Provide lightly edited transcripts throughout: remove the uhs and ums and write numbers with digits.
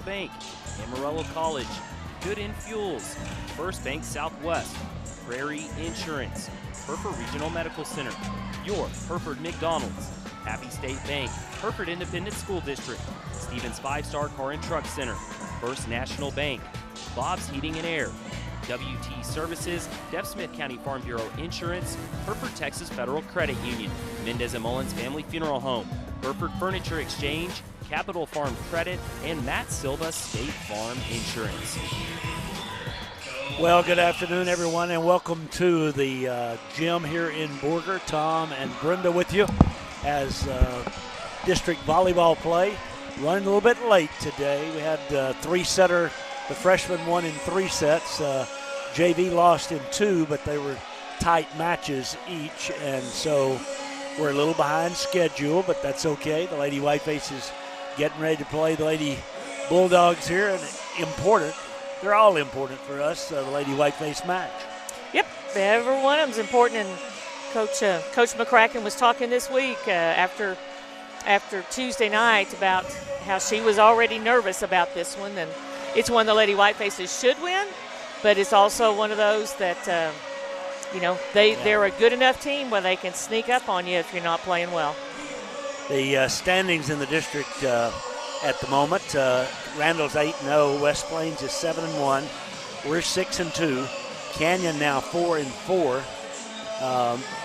Bank, Amarillo College, Good In Fuels, First Bank Southwest, Prairie Insurance, Hereford Regional Medical Center, your Hereford McDonald's, Happy State Bank, Hereford Independent School District, Stevens 5-Star Car and Truck Center, First National Bank, Bob's Heating and Air, WT Services, Deaf Smith County Farm Bureau Insurance, Hereford Texas Federal Credit Union, Mendez and Mullins Family Funeral Home, Hereford Furniture Exchange, Capital Farm Credit, and Matt Silva State Farm Insurance. Well, good afternoon, everyone, and welcome to the gym here in Borger. Tom and Brenda with you as district volleyball play. Running a little bit late today. We had three-setter. The freshmen won in 3 sets. JV lost in 2, but they were tight matches each, and so we're a little behind schedule, but that's okay. The Lady Whitefaces getting ready to play the Lady Bulldogs here, and important. They're all important for us, the Lady Whiteface match. Yep, every one of them's important, and Coach McCracken was talking this week after Tuesday night about how she was already nervous about this one, and it's one the Lady Whitefaces should win, but it's also one of those that, they're a good enough team where they can sneak up on you if you're not playing well. The standings in the district at the moment, Randall's 8-0, West Plains is 7-1, we're 6-2, Canyon now 4-4,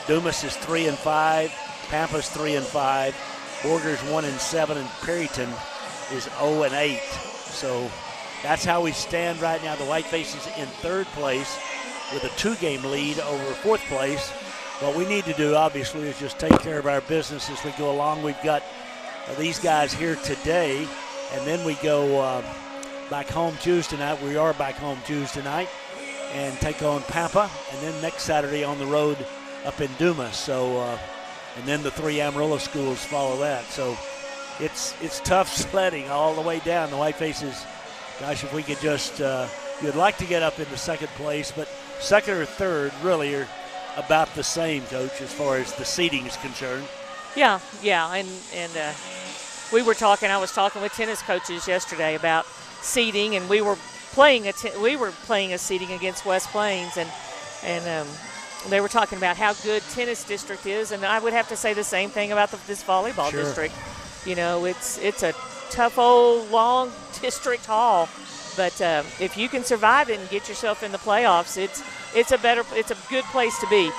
Dumas is 3-5, Pampa's 3-5, Borger's 1-7, and Perryton is 0-8. So that's how we stand right now. The Whitefaces in 3rd place with a 2-game lead over 4th place. What we need to do, obviously, is just take care of our business as we go along. We've got these guys here today, and then we go back home Tuesday night. We are back home Tuesday night and take on Pampa, and then next Saturday on the road up in Dumas. So, and then the 3 Amarillo schools follow that. So it's tough sledding all the way down. The Whitefaces, gosh, if we could just, you'd like to get up into 2nd place, but 2nd or 3rd really are about the same, Coach, as far as the seating is concerned. Yeah, and I was talking with tennis coaches yesterday about seating, and we were playing a seating against West Plains, and they were talking about how good tennis district is, and I would have to say the same thing about this volleyball district. You know, it's a tough old long district hall, but if you can survive it and get yourself in the playoffs, it's a good place to be.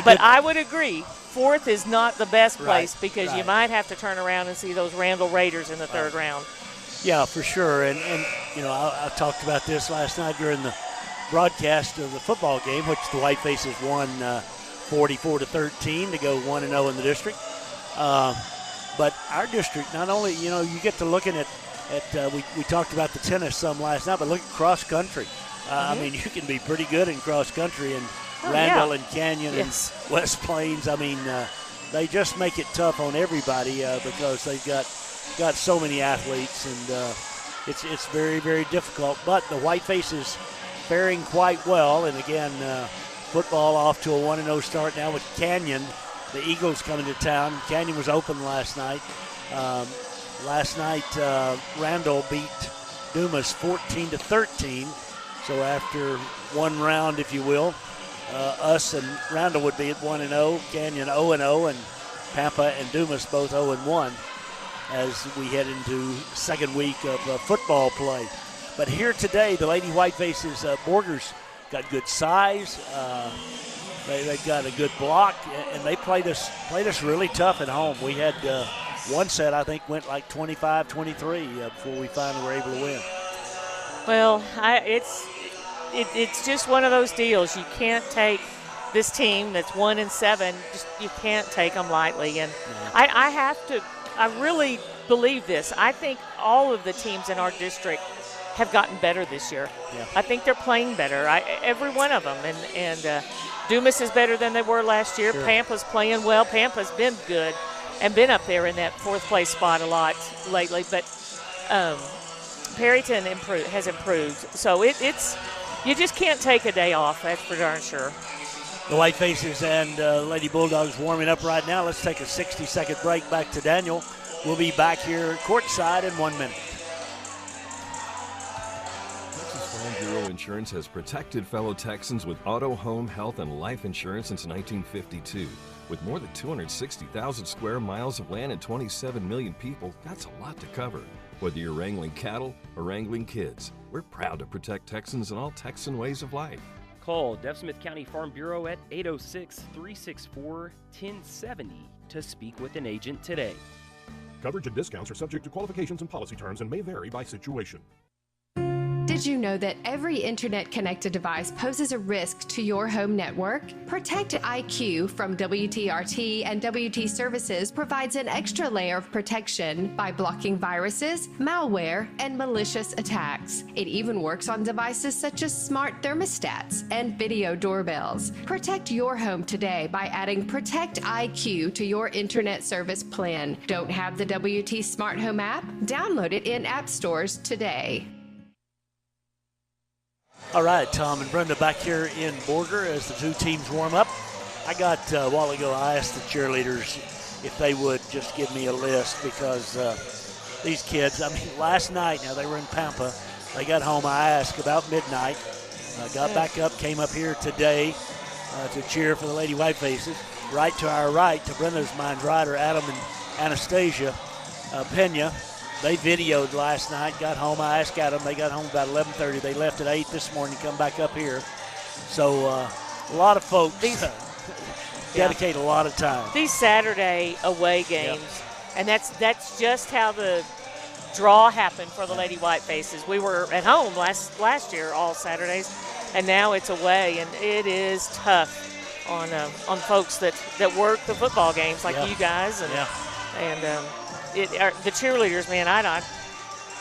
But I would agree, 4th is not the best place because you might have to turn around and see those Randall Raiders in the 3rd round. Yeah, for sure. And you know, I talked about this last night during the broadcast of the football game, which the Whitefaces won 44-13 to go 1-0 in the district. But our district, not only, you know, you get to looking at we talked about the tennis some last night, but look at cross country. I mean, you can be pretty good in cross country, and Randall and Canyon and West Plains. I mean, they just make it tough on everybody because they've got so many athletes, and it's very, very difficult. But the Whitefaces faring quite well, and again, football off to a 1-0 start now with Canyon. The Eagles coming to town. Canyon was open last night. Randall beat Dumas 14-13. So after one round, if you will, us and Randall would be at 1-0, Canyon 0-0, and Pampa and Dumas both 0-1 as we head into 2nd week of football play. But here today, the Lady Whitefaces, Borger's got good size. They've got a good block, and they played us really tough at home. We had one set, I think, went like 25-23 before we finally were able to win. Well, it's just one of those deals. You can't take this team that's 1-7. You can't take them lightly. And I really believe this. I think all of the teams in our district have gotten better this year. Yeah. I think they're playing better. Every one of them. And Dumas is better than they were last year. Sure. Pampa's playing well. Pampa's been good and been up there in that 4th place spot a lot lately. But Perryton has improved. So it's you just can't take a day off, that's for darn sure. The Whitefaces and Lady Bulldogs warming up right now. Let's take a 60-second break back to Daniel. We'll be back here courtside in 1 minute. Insurance has protected fellow Texans with auto, home, health, and life insurance since 1952. With more than 260,000 square miles of land and 27 million people, that's a lot to cover. Whether you're wrangling cattle or wrangling kids, we're proud to protect Texans in all Texan ways of life. Call Deaf Smith County Farm Bureau at 806-364-1070 to speak with an agent today. Coverage and discounts are subject to qualifications and policy terms and may vary by situation. Did you know that every internet-connected device poses a risk to your home network? Protect IQ from WTRT and WT Services provides an extra layer of protection by blocking viruses, malware, and malicious attacks. It even works on devices such as smart thermostats and video doorbells. Protect your home today by adding Protect IQ to your internet service plan. Don't have the WT Smart Home app? Download it in app stores today. All right, Tom and Brenda back here in Borger as the two teams warm up. I got a while ago, I asked the cheerleaders if they would just give me a list because these kids, I mean, last night, now they were in Pampa. They got home, I asked, about midnight. Got back up, came up here today to cheer for the Lady Whitefaces. Right to our right, to Brenda's mind's right, are Adam and Anastasia Pena. They videoed last night, got home. I asked Adam, they got home about 11:30. They left at 8 this morning, come back up here. So a lot of folks dedicate a lot of time. These Saturday away games, and that's just how the draw happened for the Lady Whitefaces. We were at home last year all Saturdays, and now it's away, and it is tough on folks that work the football games like you guys and the cheerleaders, man, I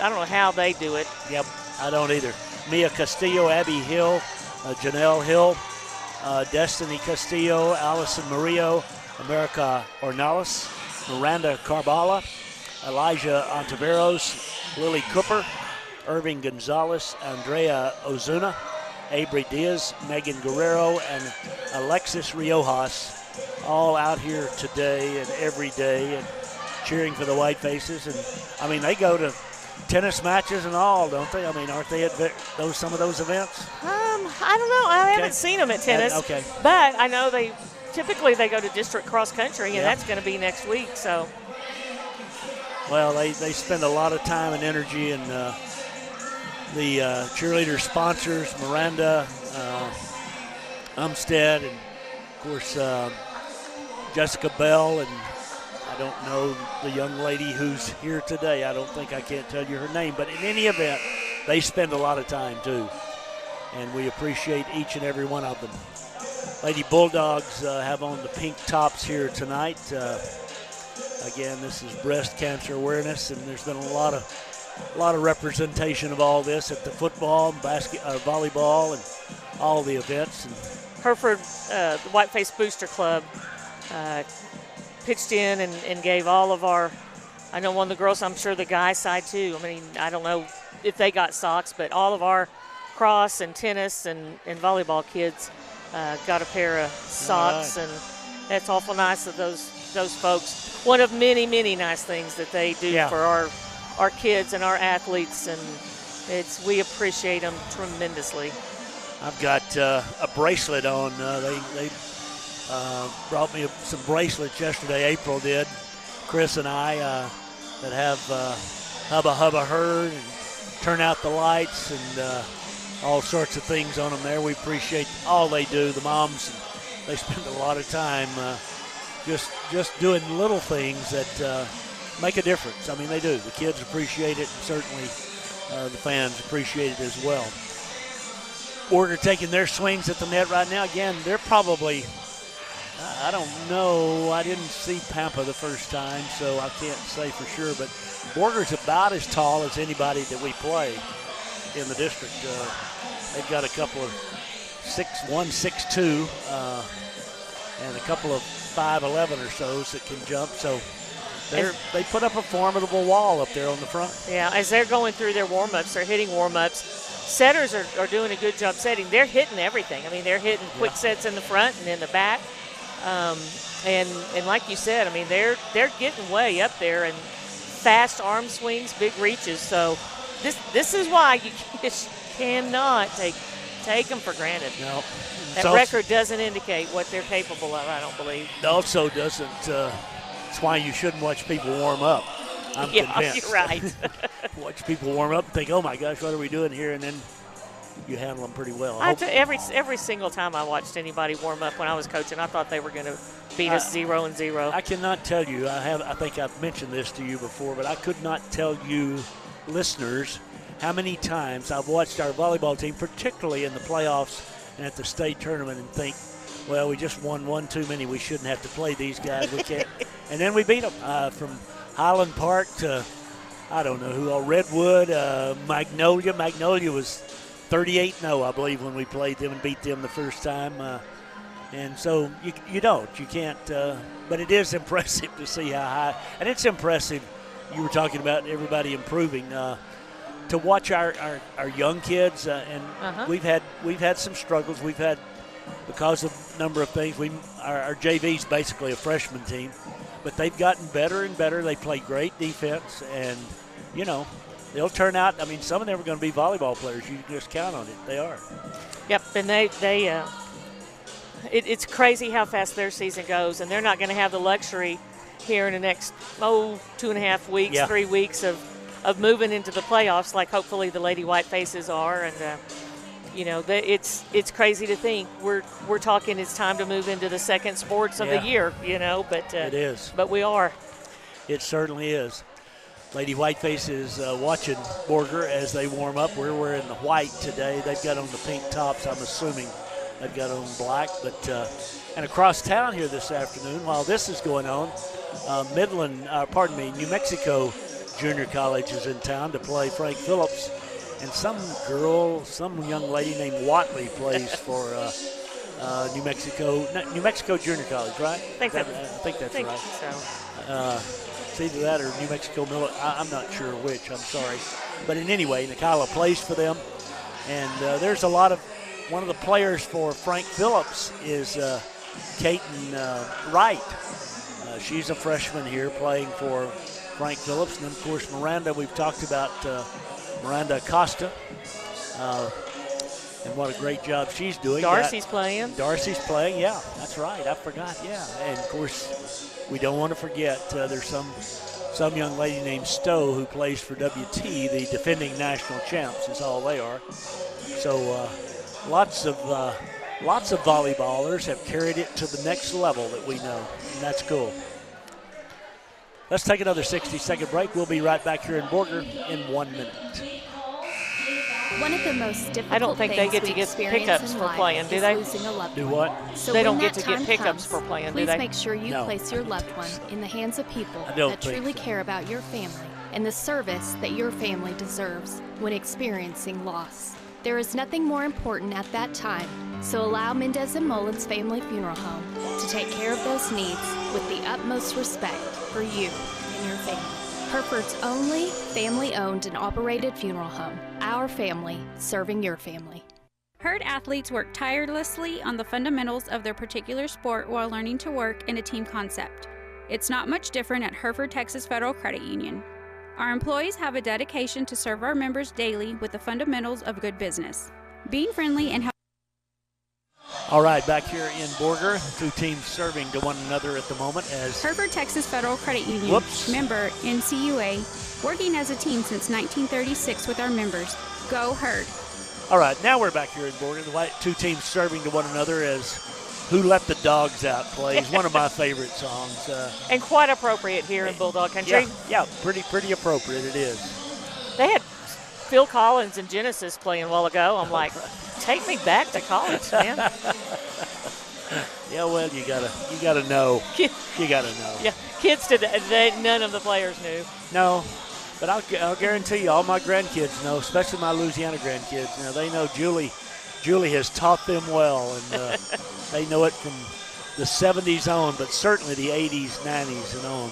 don't know how they do it. Yep, I don't either. Mia Castillo, Abby Hill, Janelle Hill, Destiny Castillo, Allison Murillo, America Ornelas, Miranda Carbala, Elijah Ontiveros, Lily Cooper, Irving Gonzalez, Andrea Ozuna, Abri Diaz, Megan Guerrero, and Alexis Riojas, all out here today and every day and cheering for the Whitefaces. And I mean, they go to tennis matches and all, don't they? I mean, aren't they at some of those events? I don't know. I haven't seen them at tennis. But I know they typically go to district cross country, and that's going to be next week. So, well, they spend a lot of time and energy, and the cheerleader sponsors, Miranda, Umstead, and of course Jessica Bell, and I don't know the young lady who's here today. I can't tell you her name, but in any event, they spend a lot of time too, and we appreciate each and every one of them. Lady Bulldogs have on the pink tops here tonight. Again, this is breast cancer awareness, and there's been a lot of representation of all this at the football, volleyball, and all the events. And Hereford, the Whiteface Booster Club, pitched in and gave all of our, I know one of the girls, I'm sure the guys side too. I mean, I don't know if they got socks, but all of our cross and tennis and volleyball kids got a pair of socks, and that's awful nice of those folks. One of many, many nice things that they do for our kids and our athletes, and we appreciate them tremendously. I've got a bracelet on. They brought me some bracelets yesterday. April did. Chris and I that have Hubba Hubba Herd and turn out the lights and all sorts of things on them there. We appreciate all they do. The moms, they spend a lot of time just doing little things that make a difference. I mean, they do. The kids appreciate it, and certainly the fans appreciate it as well. Borger taking their swings at the net right now. Again, they're probably, I don't know. I didn't see Pampa the first time, so I can't say for sure. But Borger's about as tall as anybody that we play in the district. They've got a couple of 6'1", 6'2", and a couple of 5'11" or so that can jump. So they put up a formidable wall up there on the front. Yeah, as they're going through their warm-ups, they're hitting warm-ups. Setters are doing a good job setting. They're hitting everything. I mean, they're hitting quick sets in the front and in the back. And like you said, I mean, they're getting way up there, and fast arm swings, big reaches. So this is why cannot take them for granted. No. That record doesn't indicate what they're capable of, I don't believe. Also doesn't. That's why you shouldn't watch people warm up. I'm convinced. You're right. Watch people warm up and think, oh, my gosh, what are we doing here? And then you handle them pretty well. Every single time I watched anybody warm up when I was coaching, I thought they were going to beat us 0-0. I cannot tell you. I think I've mentioned this to you before, but I could not tell you, listeners, how many times I've watched our volleyball team, particularly in the playoffs and at the state tournament, and think, well, we just won one too many. We shouldn't have to play these guys. We can't. And then we beat them from Highland Park to, I don't know who all, Redwood, Magnolia. Magnolia was 38-0, I believe, when we played them and beat them the first time. And so you can't. But it is impressive to see how high. And it's impressive. You were talking about everybody improving. To watch our young kids, and we've had some struggles. We've had, because of a number of things, our JV's basically a freshman team, but they've gotten better and better. They play great defense, and, they'll turn out. I mean, some of them are going to be volleyball players. You can just count on it. They are. Yep, and it's crazy how fast their season goes, and they're not going to have the luxury here in the next, 2.5 weeks, 3 weeks of moving into the playoffs like hopefully the Lady Whitefaces are. And, it's crazy to think. We're talking it's time to move into the second sports of the year, but it is. But we are. It certainly is. Lady Whiteface is watching Borger as they warm up. We're wearing the white today. They've got on the pink tops. I'm assuming they've got on black. But and across town here this afternoon, while this is going on, New Mexico Junior College is in town to play Frank Phillips. And some young lady named Watley plays for New Mexico Junior College, right? I think that's right. So. It's either that or New Mexico Miller. I'm not sure which. I'm sorry. But in any way, Nikala plays for them. And there's one of the players for Frank Phillips is Kaiten Wright. She's a freshman here playing for Frank Phillips. And then, of course, Miranda, we've talked about Miranda Acosta. And what a great job she's doing. Darcy's playing, yeah. That's right. I forgot, yeah. And, of course, we don't want to forget there's some young lady named Stowe who plays for WT, the defending national champs is all they are. So lots of volleyballers have carried it to the next level that we know, and that's cool. Let's take another 60-second break. We'll be right back here in Borger in 1 minute. One of the most difficult I don't think they get to get pickups for playing, do they? Do what? So they don't get to get pickups for playing, do they? Please make sure you place your loved one in the hands of people that truly care about your family and the service that your family deserves when experiencing loss. There is nothing more important at that time, so allow Mendez and Mullins Family Funeral Home to take care of those needs with the utmost respect for you and your family. Hereford's only family-owned and operated funeral home. Our family, serving your family. Herd athletes work tirelessly on the fundamentals of their particular sport while learning to work in a team concept. It's not much different at Hereford Texas Federal Credit Union. Our employees have a dedication to serve our members daily with the fundamentals of good business. Being friendly and All right, back here in Borger, two teams serving to one another at the moment as Hereford Texas Federal Credit Union, member NCUA, working as a team since 1936 with our members. Go Herd. All right, now we're back here in Borger. The two teams serving to one another as Who Let the Dogs Out plays, one of my favorite songs. And quite appropriate here in Bulldog Country. Yeah, pretty appropriate it is. They had Phil Collins and Genesis playing a while ago. I'm like, take me back to college, man. Yeah, well, you gotta know. You gotta know. Yeah, kids today, none of the players knew. No, but I'll guarantee you, all my grandkids know, especially my Louisiana grandkids. They know Julie has taught them well, and they know it from the 70s on, but certainly the 80s, 90s, and on.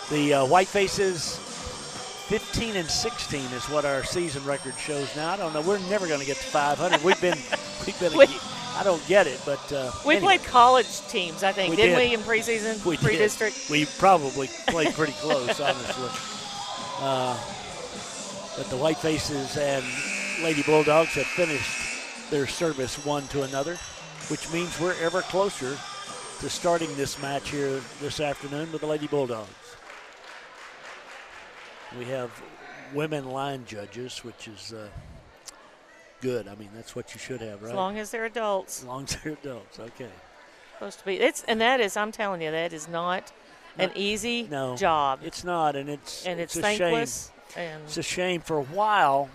The Whitefaces. 15-16 is what our season record shows now. I don't know. We're never going to get to 500. We've been. I don't get it, but we played college teams. I think didn't we in preseason, pre-district? We probably played pretty close, honestly. But the Whitefaces and Lady Bulldogs have finished their service 1-0, which means we're ever closer to starting this match here this afternoon with the Lady Bulldogs. We have women line judges, which is good. I mean, that's what you should have, right? As long as they're adults. As long as they're adults, okay. Supposed to be. I'm telling you, that is not an easy job. It's not, and it's thankless. And it's a shame. For a while,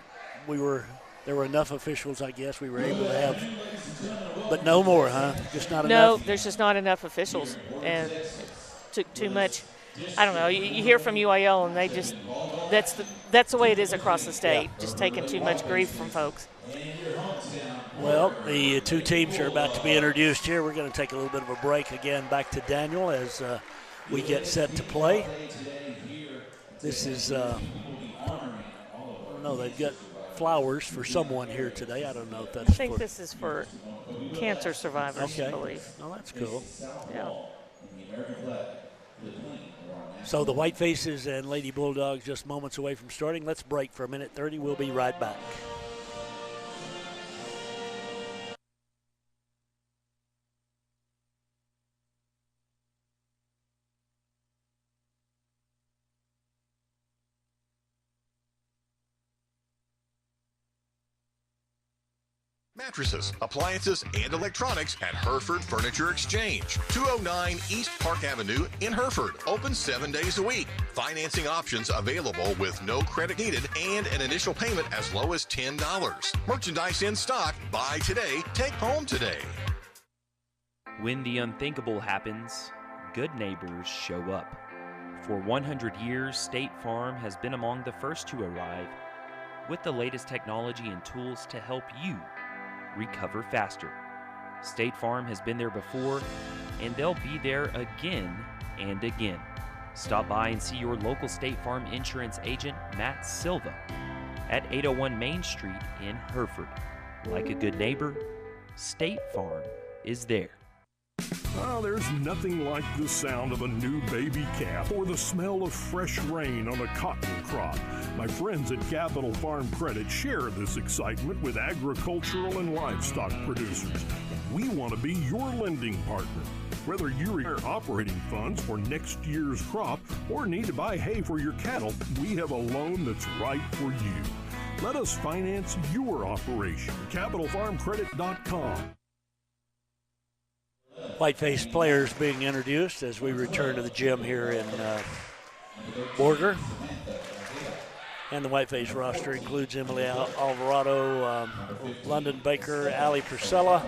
there were enough officials, I guess, we were able to have, but no more, huh? Just not enough? No, there's just not enough officials, and it took too much. I don't know. You hear from UIL, and they just that's the way it is across the state. Yeah. Just taking too much grief from folks. Well, the two teams are about to be introduced here. We're going to take a little bit of a break again. Back to Daniel as we get set to play. This is, I don't know, they've got flowers for someone here today. I don't know if that's I think this is for cancer survivors, I believe. Oh, that's cool. Yeah. So the Whitefaces and Lady Bulldogs just moments away from starting. Let's break for a minute 30. We'll be right back. Mattresses, appliances, and electronics at Hereford Furniture Exchange. 209 East Park Avenue in Hereford. Open 7 days a week. Financing options available with no credit needed and an initial payment as low as $10. Merchandise in stock. Buy today, take home today. When the unthinkable happens, good neighbors show up. For 100 years, State Farm has been among the first to arrive with the latest technology and tools to help you recover faster. State Farm has been there before, and they'll be there again and again. Stop by and see your local State Farm insurance agent, Matt Silva, at 801 Main Street in Hereford. Like a good neighbor, State Farm is there. Well, there's nothing like the sound of a new baby calf or the smell of fresh rain on a cotton crop. My friends at Capital Farm Credit share this excitement with agricultural and livestock producers. We want to be your lending partner. Whether you require operating funds for next year's crop or need to buy hay for your cattle, we have a loan that's right for you. Let us finance your operation. CapitalFarmCredit.com. Whiteface players being introduced as we return to the gym here in Borger. And the Whiteface roster includes Emily Alvarado, London Baker, Allie Purcella,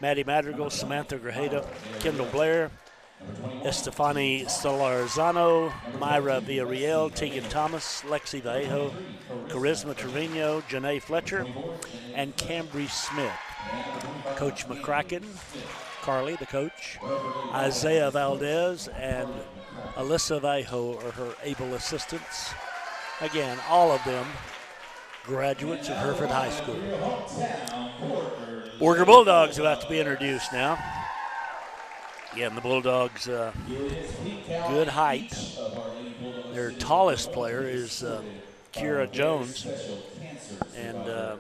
Maddie Madrigal, Samantha Grajeda, Kendall Blair, Estefani Solarzano, Myra Villarreal, Tegan Thomas, Lexi Vallejo, Charisma Trevino, Janae Fletcher, and Cambry Smith. Coach McCracken, Carly, the coach, Isaiah Valdez, and Alyssa Vallejo are her able assistants. Again, all of them graduates of Hereford High School. Borger Bulldogs about to be introduced now. Again, the Bulldogs, good height. Their tallest player is Kira Jones, and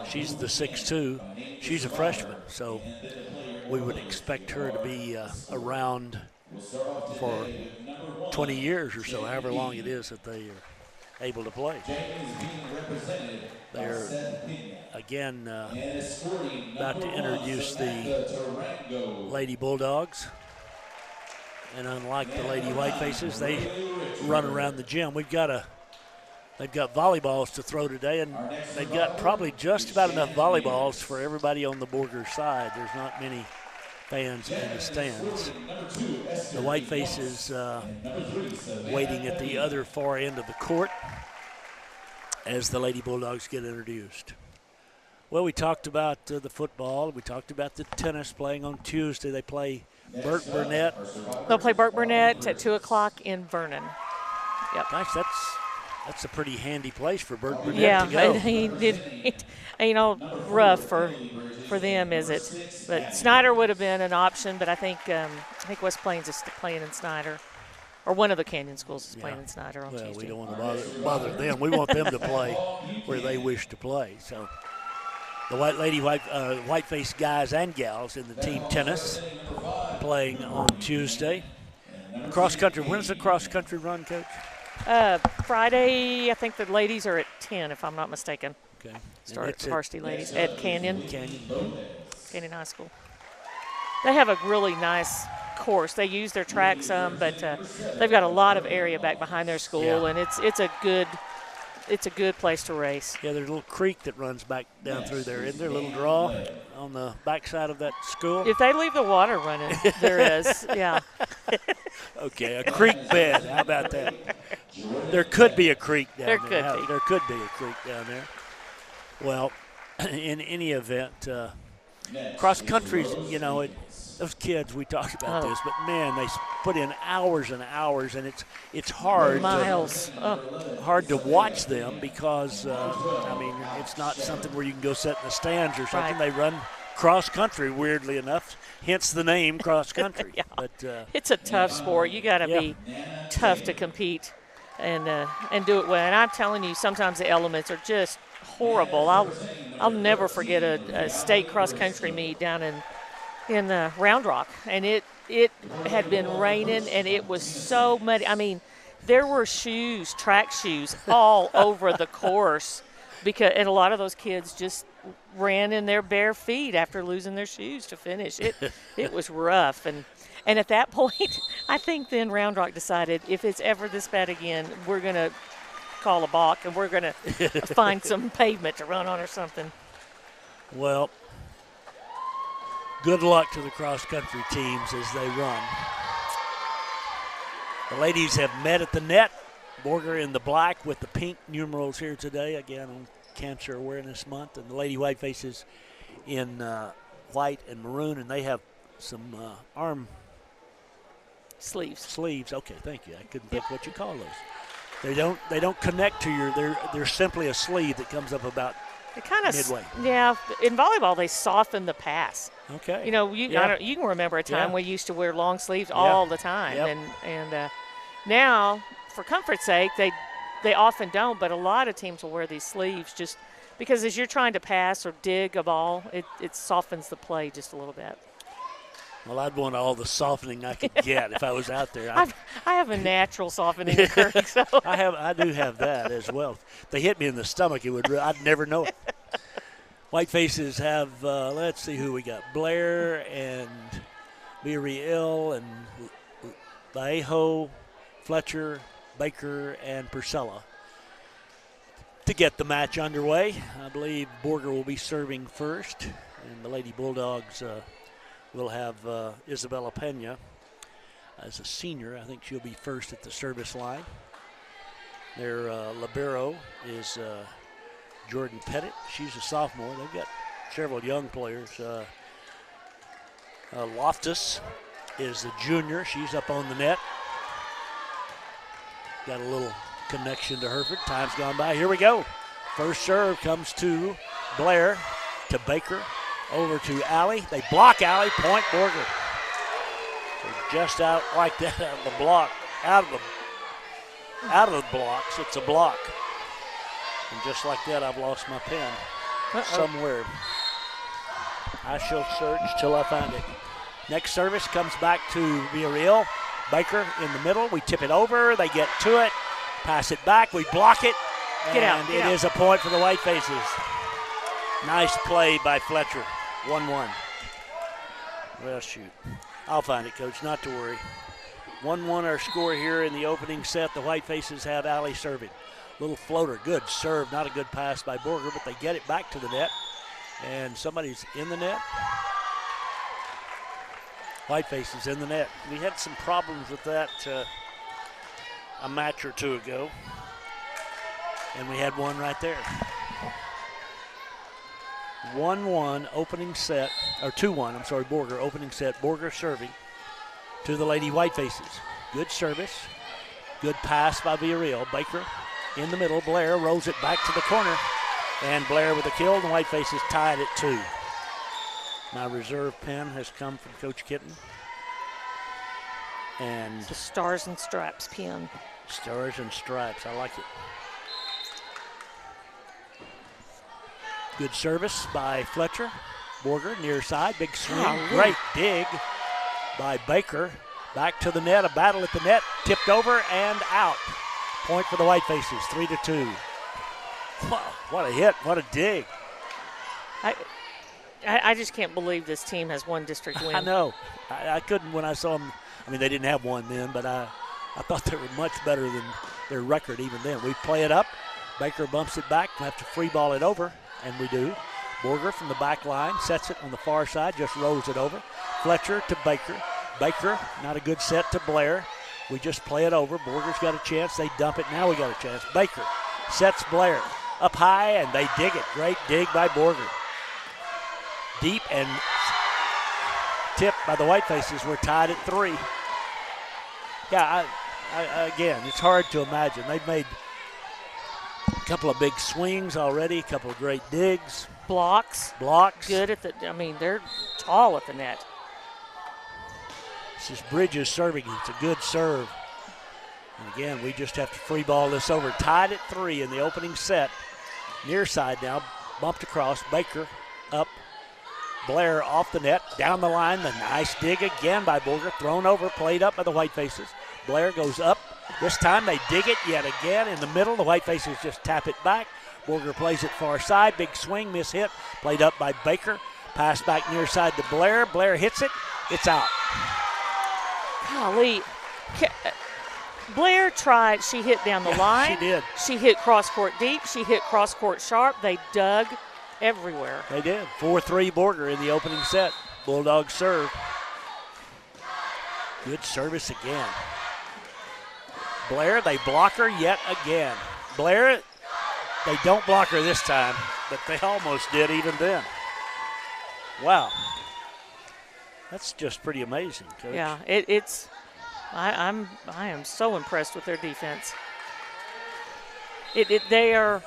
she's the 6'2". She's a freshman, so we would expect her to be around for 20 years or so, however long it is that they are able to play. They're, again, about to introduce the Lady Bulldogs. And unlike the Lady Whitefaces, they run around the gym. They've got volleyballs to throw today, and they've got probably just about enough volleyballs for everybody on the Borger side. There's not many fans in the stands. The Whitefaces waiting at the other far end of the court as the Lady Bulldogs get introduced. Well, we talked about the football. We talked about the tennis playing on Tuesday. They play Burke Burnett. They'll play Burke Burnett at 2 o'clock in Vernon. Yep. Gosh, that's a pretty handy place for Burke Burnett to go. Yeah, rough for them, is it? But Snyder would have been an option, but I think West Plains is playing in Snyder. or one of the Canyon schools is playing in Snyder on Tuesday. Well, we don't want to bother them. We want them to play where they wish to play. So the Whiteface guys and gals in the team tennis playing on Tuesday. Cross country. When's the cross country run, Coach? Friday. I think the ladies are at 10, if I'm not mistaken. Okay. Start varsity ladies at Canyon High School. They have a really nice course. They use their track some, but they've got a lot of area back behind their school, and it's a good place to race. Yeah, there's a little creek that runs back down through there. Isn't there a little draw on the backside of that school? If they leave the water running, there is, yeah. Okay, a creek bed. How about that? There could be a creek down there. There could be a creek down there. Well, in any event, cross country, those kids, we talked about this, but man, they put in hours and hours, and it's hard. Miles. Hard to watch them because, it's not something where you can go sit in the stands or something. Right. They run cross country, weirdly enough, hence the name cross country. Yeah. But it's a tough sport. You got to be tough to compete and do it well. And I'm telling you, sometimes the elements are just horrible. I'll never forget a state cross country meet down in Round Rock, and it had been raining, and it was so muddy. I mean, there were track shoes all over the course, and a lot of those kids just ran in their bare feet after losing their shoes to finish. It was rough, and at that point, I think then Round Rock decided if it's ever this bad again, we're going to call a balk, and we're going to find some pavement to run on or something. Well, good luck to the cross-country teams as they run. The ladies have met at the net. Borger in the black with the pink numerals here today, again on Cancer Awareness Month. And the Lady Whitefaces in white and maroon, and they have some arm sleeves. Okay, thank you. I couldn't think what you call those. They don't connect to your. They're simply a sleeve that comes up about midway. Yeah, in volleyball they soften the pass. Okay. You can remember a time we used to wear long sleeves all the time, and now for comfort's sake they often don't, but a lot of teams will wear these sleeves just because as you're trying to pass or dig a ball, it softens the play just a little bit. Well, I'd want all the softening I could get if I was out there. I have a natural softening occurring, so I do have that as well. If they hit me in the stomach, I'd never know it. Whitefaces have, let's see who we got. Blair and Muriel and Vallejo, Fletcher, Baker, and Purcell to get the match underway. I believe Borger will be serving first, and the Lady Bulldogs we'll have Isabella Pena as a senior. I think she'll be first at the service line. Their libero is Jordan Pettit. She's a sophomore. They've got several young players. Loftus is the junior. She's up on the net. Got a little connection to Hereford. Time's gone by. Here we go. First serve comes to Blair, to Baker. Over to Alley. They block Alley. Point Borger. So just out like that out of the block. Out of the blocks. It's a block. And just like that, I've lost my pen somewhere. I shall search till I find it. Next service comes back to Villarreal. Baker in the middle. We tip it over. They get to it. Pass it back. We block it. And it is a point for the Whitefaces. Nice play by Fletcher. 1-1. Well, shoot. I'll find it, Coach. Not to worry. 1-1 our score here in the opening set. The Whitefaces have Alley serving. Little floater. Good serve. Not a good pass by Borger, but they get it back to the net. And somebody's in the net. Whitefaces in the net. We had some problems with that a match or two ago. And we had one right there. 1-1 opening set, or 2-1, I'm sorry, Borger opening set. Borger serving to the Lady Whitefaces. Good service. Good pass by Villarreal. Baker in the middle. Blair rolls it back to the corner. And Blair with a kill. The Whitefaces tied at 2. My reserve pen has come from Coach Kitten. And the Stars and Stripes pin. Stars and Stripes, I like it. Good service by Fletcher. Borger near side, big swing, great dig by Baker. Back to the net, a battle at the net, tipped over and out. Point for the Whitefaces, 3-2. Wow, what a hit, what a dig. I just can't believe this team has one district win. I know. I couldn't when I saw them. I mean, they didn't have one then, but I thought they were much better than their record even then. We play it up. Baker bumps it back. We have to free ball it over, and we do. Borger from the back line sets it on the far side, just rolls it over. Fletcher to Baker. Baker, not a good set to Blair. We just play it over. Borger's got a chance. They dump it. Now we got a chance. Baker sets Blair up high, and they dig it. Great dig by Borger. Deep and tipped by the Whitefaces. We're tied at 3. Yeah, again, it's hard to imagine. They've made a couple of big swings already, a couple of great digs. Blocks. Good at the, they're tall at the net. This is Bridges serving. It's a good serve. And again, we just have to free ball this over. Tied at 3 in the opening set. Near side now, bumped across. Baker up. Blair off the net, down the line. The nice dig again by Borger. Thrown over, played up by the Whitefaces. Blair goes up. This time they dig it yet again in the middle. The Whitefaces just tap it back. Borger plays it far side. Big swing, miss hit. Played up by Baker. Pass back near side to Blair. Blair hits it. It's out. Golly. Blair tried. She hit down the line. She did. She hit cross court deep. She hit cross court sharp. They dug everywhere. They did. 4-3 Borger in the opening set. Bulldogs serve. Good service again. Blair, they block her yet again. Blair, they don't block her this time, but they almost did even then. Wow. That's just pretty amazing, Coach. Yeah, I am so impressed with their defense. They are,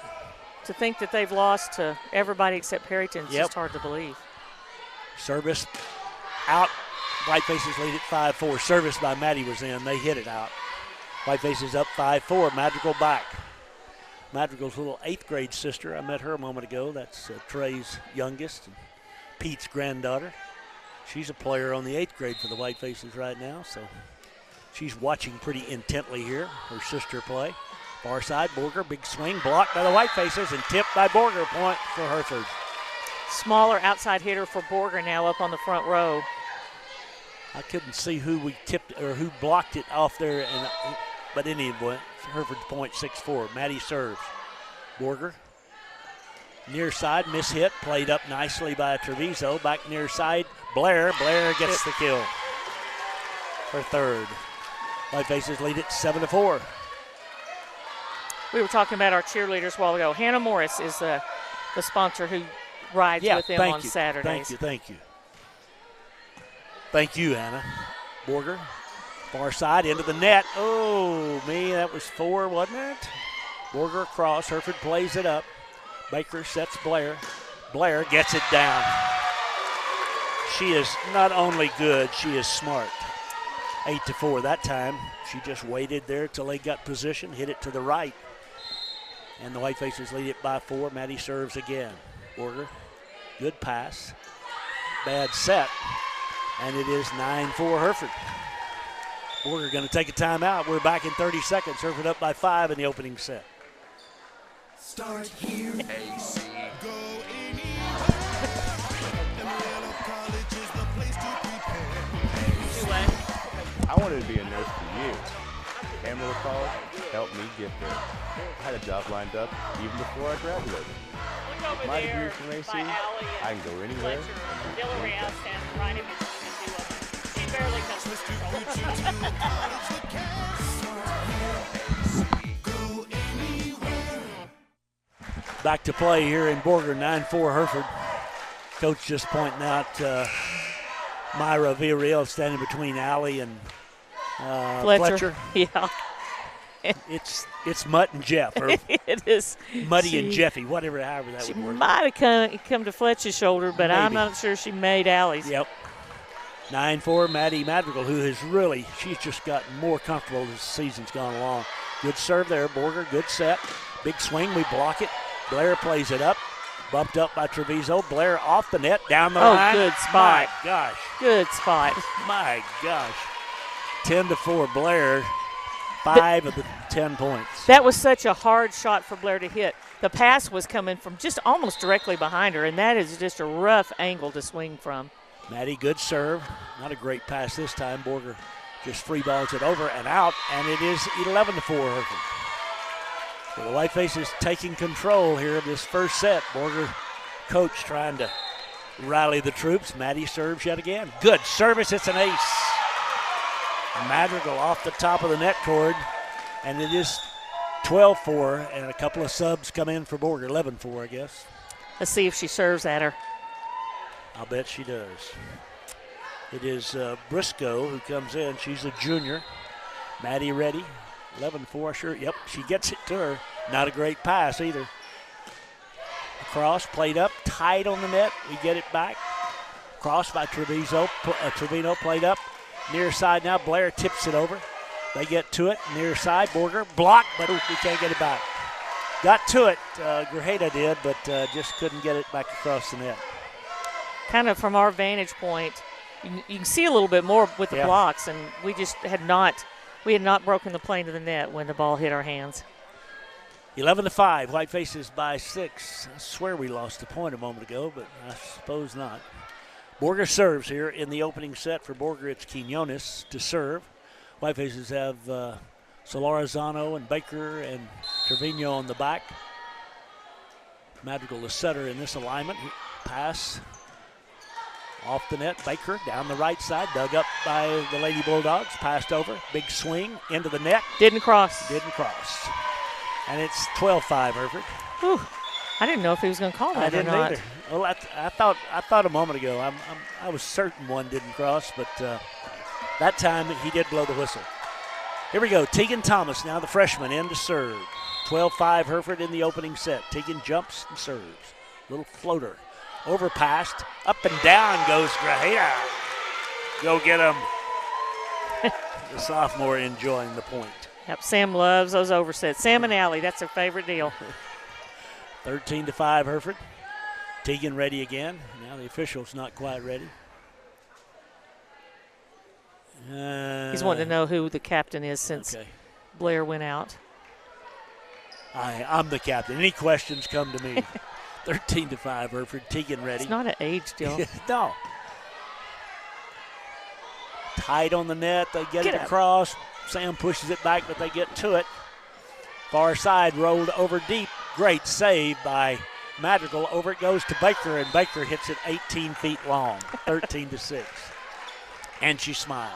to think that they've lost to everybody except Perryton is just hard to believe. Service out. Whitefaces lead at 5-4. Service by Maddie was in. They hit it out. Whitefaces up 5-4. Madrigal back. Madrigal's little 8th grade sister. I met her a moment ago. That's Trey's youngest and Pete's granddaughter. She's a player on the 8th grade for the Whitefaces right now, so she's watching pretty intently here, her sister play. Far side, Borger, big swing, blocked by the Whitefaces and tipped by Borger. Point for Hereford. Smaller outside hitter for Borger now up on the front row. I couldn't see who we tipped or who blocked it off there, but anyway, Hereford's point 6-4. Maddie serves. Borger. Near side, miss hit, played up nicely by Treviso. Back near side, Blair. Blair gets the kill. Her third. Whitefaces lead it 7-4. We were talking about our cheerleaders a while ago. Hannah Morris is the sponsor who rides with them on Saturdays. Thank you. Thank you, Hannah. Borger, far side, into the net. Oh, that was 4, wasn't it? Borger across, Hereford plays it up. Baker sets Blair. Blair gets it down. She is not only good, she is smart. 8-4 that time. She just waited there till they got position, hit it to the right. And the Whitefaces lead it by 4. Maddie serves again. Borger, good pass. Bad set. And it is 9-4 Hereford. Borger going to take a timeout. We're back in 30 seconds. Hereford up by 5 in the opening set. Start here. AC. Go I wanted to be a nurse for years. Amarillo College helped me get there. I had a job lined up even before I graduated. With my degree from AC, I can go anywhere. Back to play here in Borger, 9-4 Hereford. Coach just pointing out Myra Villarreal standing between Allie and Fletcher. Yeah. It's Mutt and Jeff. Or it is. Muddy and Jeffy, however that would work. She might have come to Fletcher's shoulder, but maybe. I'm not sure she made Allie's. Yep. 9-4, Maddie Madrigal, who has really, she's just gotten more comfortable as the season's gone along. Good serve there, Borger, good set. Big swing, we block it. Blair plays it up. Bumped up by Treviso. Blair off the net, down the line. Oh, good spot. My gosh. Good spot. My gosh. 10-4, Blair. 5 of the 10 points. That was such a hard shot for Blair to hit. The pass was coming from just almost directly behind her, and that is just a rough angle to swing from. Maddie, good serve. Not a great pass this time. Borger just free balls it over and out, and it is 11-4 Hereford. So the Whitefaces taking control here of this first set. Borger, coach, trying to rally the troops. Maddie serves yet again. Good service. It's an ace. Madrigal off the top of the net cord, and it is 12-4, and a couple of subs come in for Borger. 11-4, I guess. Let's see if she serves at her. I'll bet she does. It is Briscoe who comes in. She's a junior. Maddie ready. 11-4, sure. Yep, she gets it to her. Not a great pass either. Across, played up, tight on the net. We get it back. Cross by Trevino played up. Near side now, Blair tips it over. They get to it. Near side, Borger blocked, but we can't get it back. Got to it, Grajeda did, but just couldn't get it back across the net. Kind of from our vantage point, you can see a little bit more with the blocks, and we just had not broken the plane to the net when the ball hit our hands. 11-5, Whitefaces by 6. I swear we lost a point a moment ago, but I suppose not. Borger serves here in the opening set. For Borger, it's Quinones to serve. Whitefaces have Solorzano and Baker and Trevino on the back. Madrigal the setter in this alignment. Pass off the net. Baker down the right side, dug up by the Lady Bulldogs. Passed over. Big swing into the net. Didn't cross. And it's 12-5, Hereford. Whew. I didn't know if he was going to call that or not. I didn't either. Well, I thought a moment ago. I was certain one didn't cross, but that time he did blow the whistle. Here we go. Tegan Thomas, now the freshman, in to serve. 12-5 Hereford in the opening set. Tegan jumps and serves. Little floater. Overpassed. Up and down goes Grajeda. Go get him. The sophomore enjoying the point. Yep, Sam loves those oversets. Sam and Allie, that's her favorite deal. 13-5 Hereford. Tegan ready again. Now the official's not quite ready. He's wanting to know who the captain is since Blair went out. I'm the captain. Any questions, come to me. 13-5 Hereford. Tegan ready. It's not an age deal. No. Tight on the net. They get it across. Sam pushes it back, but they get to it. Far side rolled over deep. Great save by Madrigal. Over it goes to Baker, and Baker hits it 18 feet long. 13-6. And she smiles,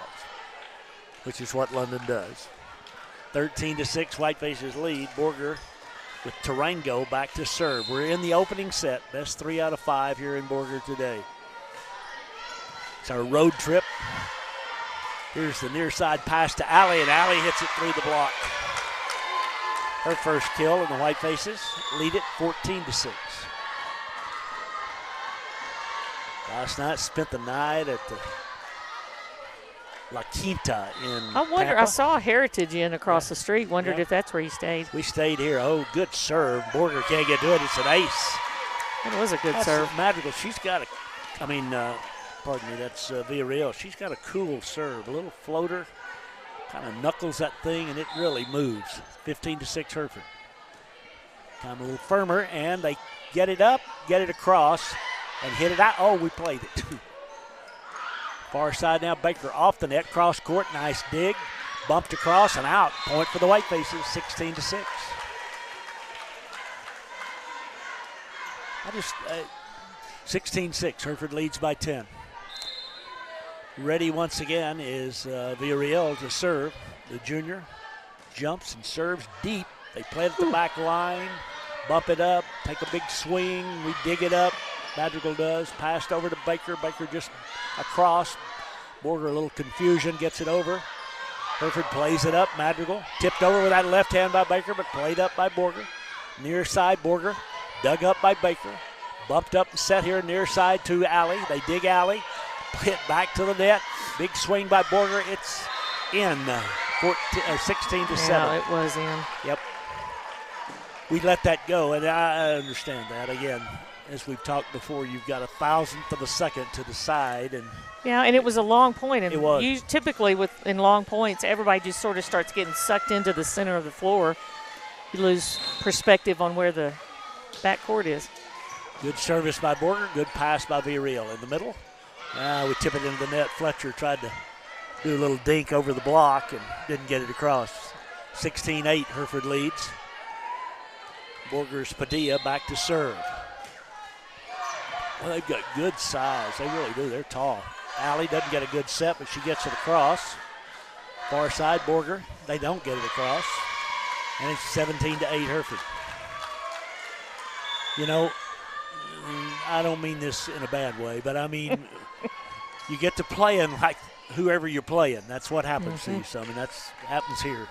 which is what London does. 13-6, Whitefaces lead. Borger with Tarango back to serve. We're in the opening set. Best 3 out of 5 here in Borger today. It's our road trip. Here's the near side pass to Allie, and Allie hits it through the block. Her first kill, and the Whitefaces lead it 14-6. Last night spent the night at the La Quinta in Tampa. I saw Heritage in across the street. Wondered if that's where he stayed. We stayed here. Oh, good serve. Borger can't get to it. It's an ace. That was a good serve. Madrigal, she's got pardon me, that's Villarreal. She's got a cool serve. A little floater. Kind of knuckles that thing, and it really moves. 15-6 Hereford. Time a little firmer, and they get it up, get it across, and hit it out. Oh, we played it. Far side now, Baker off the net, cross court, nice dig. Bumped across and out. Point for the Whitefaces, 16-6. 16-6, Hereford leads by 10. Ready once again is Villarreal to serve. The junior jumps and serves deep. They play it at the back line, bump it up, take a big swing. We dig it up. Madrigal does. Passed over to Baker. Baker just across. Borger, a little confusion, gets it over. Hereford plays it up. Madrigal tipped over with that left hand by Baker, but played up by Borger. Near side, Borger dug up by Baker. Bumped up and set here near side to Allie. They dig Allie. hit back to the net. Big swing by Borger. It's in 16-7. Yeah, it was in. Yep. We let that go, and I understand that. Again, as we've talked before, you've got 1,000th of a second to decide. And yeah, and it was a long point. And it was. Typically in long points, everybody just sort of starts getting sucked into the center of the floor. You lose perspective on where the backcourt is. Good service by Borger. Good pass by Villarreal. In the middle, we tip it into the net. Fletcher tried to do a little dink over the block and didn't get it across. 16-8, Hereford leads. Borger's Padilla back to serve. Well, they've got good size. They really do. They're tall. Allie doesn't get a good set, but she gets it across. Far side, Borger. They don't get it across. And it's 17-8 Hereford. You know, I don't mean this in a bad way, but I mean, you get to playing like whoever you're playing. That's what happens to you. So, I mean, that happens here.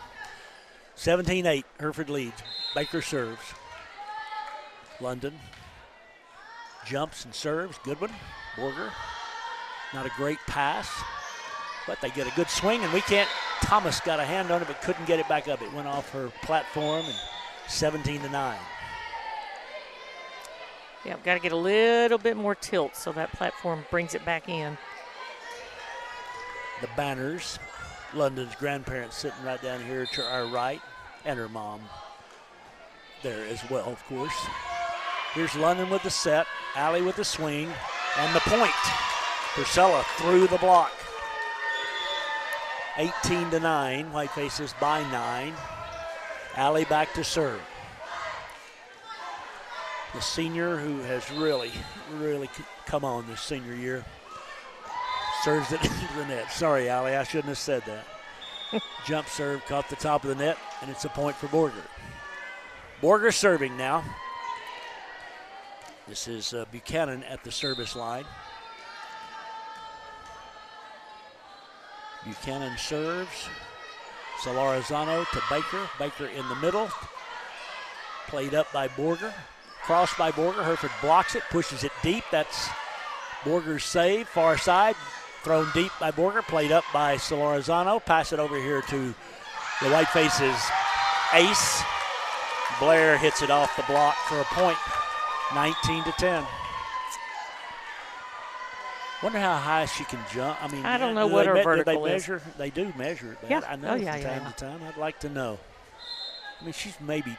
17-8, Hereford leads. Baker serves. London jumps and serves. Good one. Borger. Not a great pass, but they get a good swing, and we can't. Thomas got a hand on it, but couldn't get it back up. It went off her platform, and 17-9. Yeah, got to get a little bit more tilt so that platform brings it back in. The Banners, London's grandparents sitting right down here to our right, and her mom there as well, of course. Here's London with the set, Allie with the swing, and the point. Purcell through the block. 18-9, Whitefaces by 9. Allie back to serve. The senior who has really come on this senior year. Serves it into the net. Sorry, Allie, I shouldn't have said that. Jump serve, caught the top of the net, and it's a point for Borger. Borger serving now. This is Buchanan at the service line. Buchanan serves. Solarizano to Baker. Baker in the middle. Played up by Borger. Crossed by Borger. Hereford blocks it, pushes it deep. That's Borger's save. Far side. Thrown deep by Borger. Played up by Solarizano. Pass it over here to the Whitefaces ace. Blair hits it off the block for a point. 19-10. Wonder how high she can jump. I mean, I don't know what her vertical is. They do measure it. Yeah. I know from time to time. I'd like to know. I mean, she's maybe,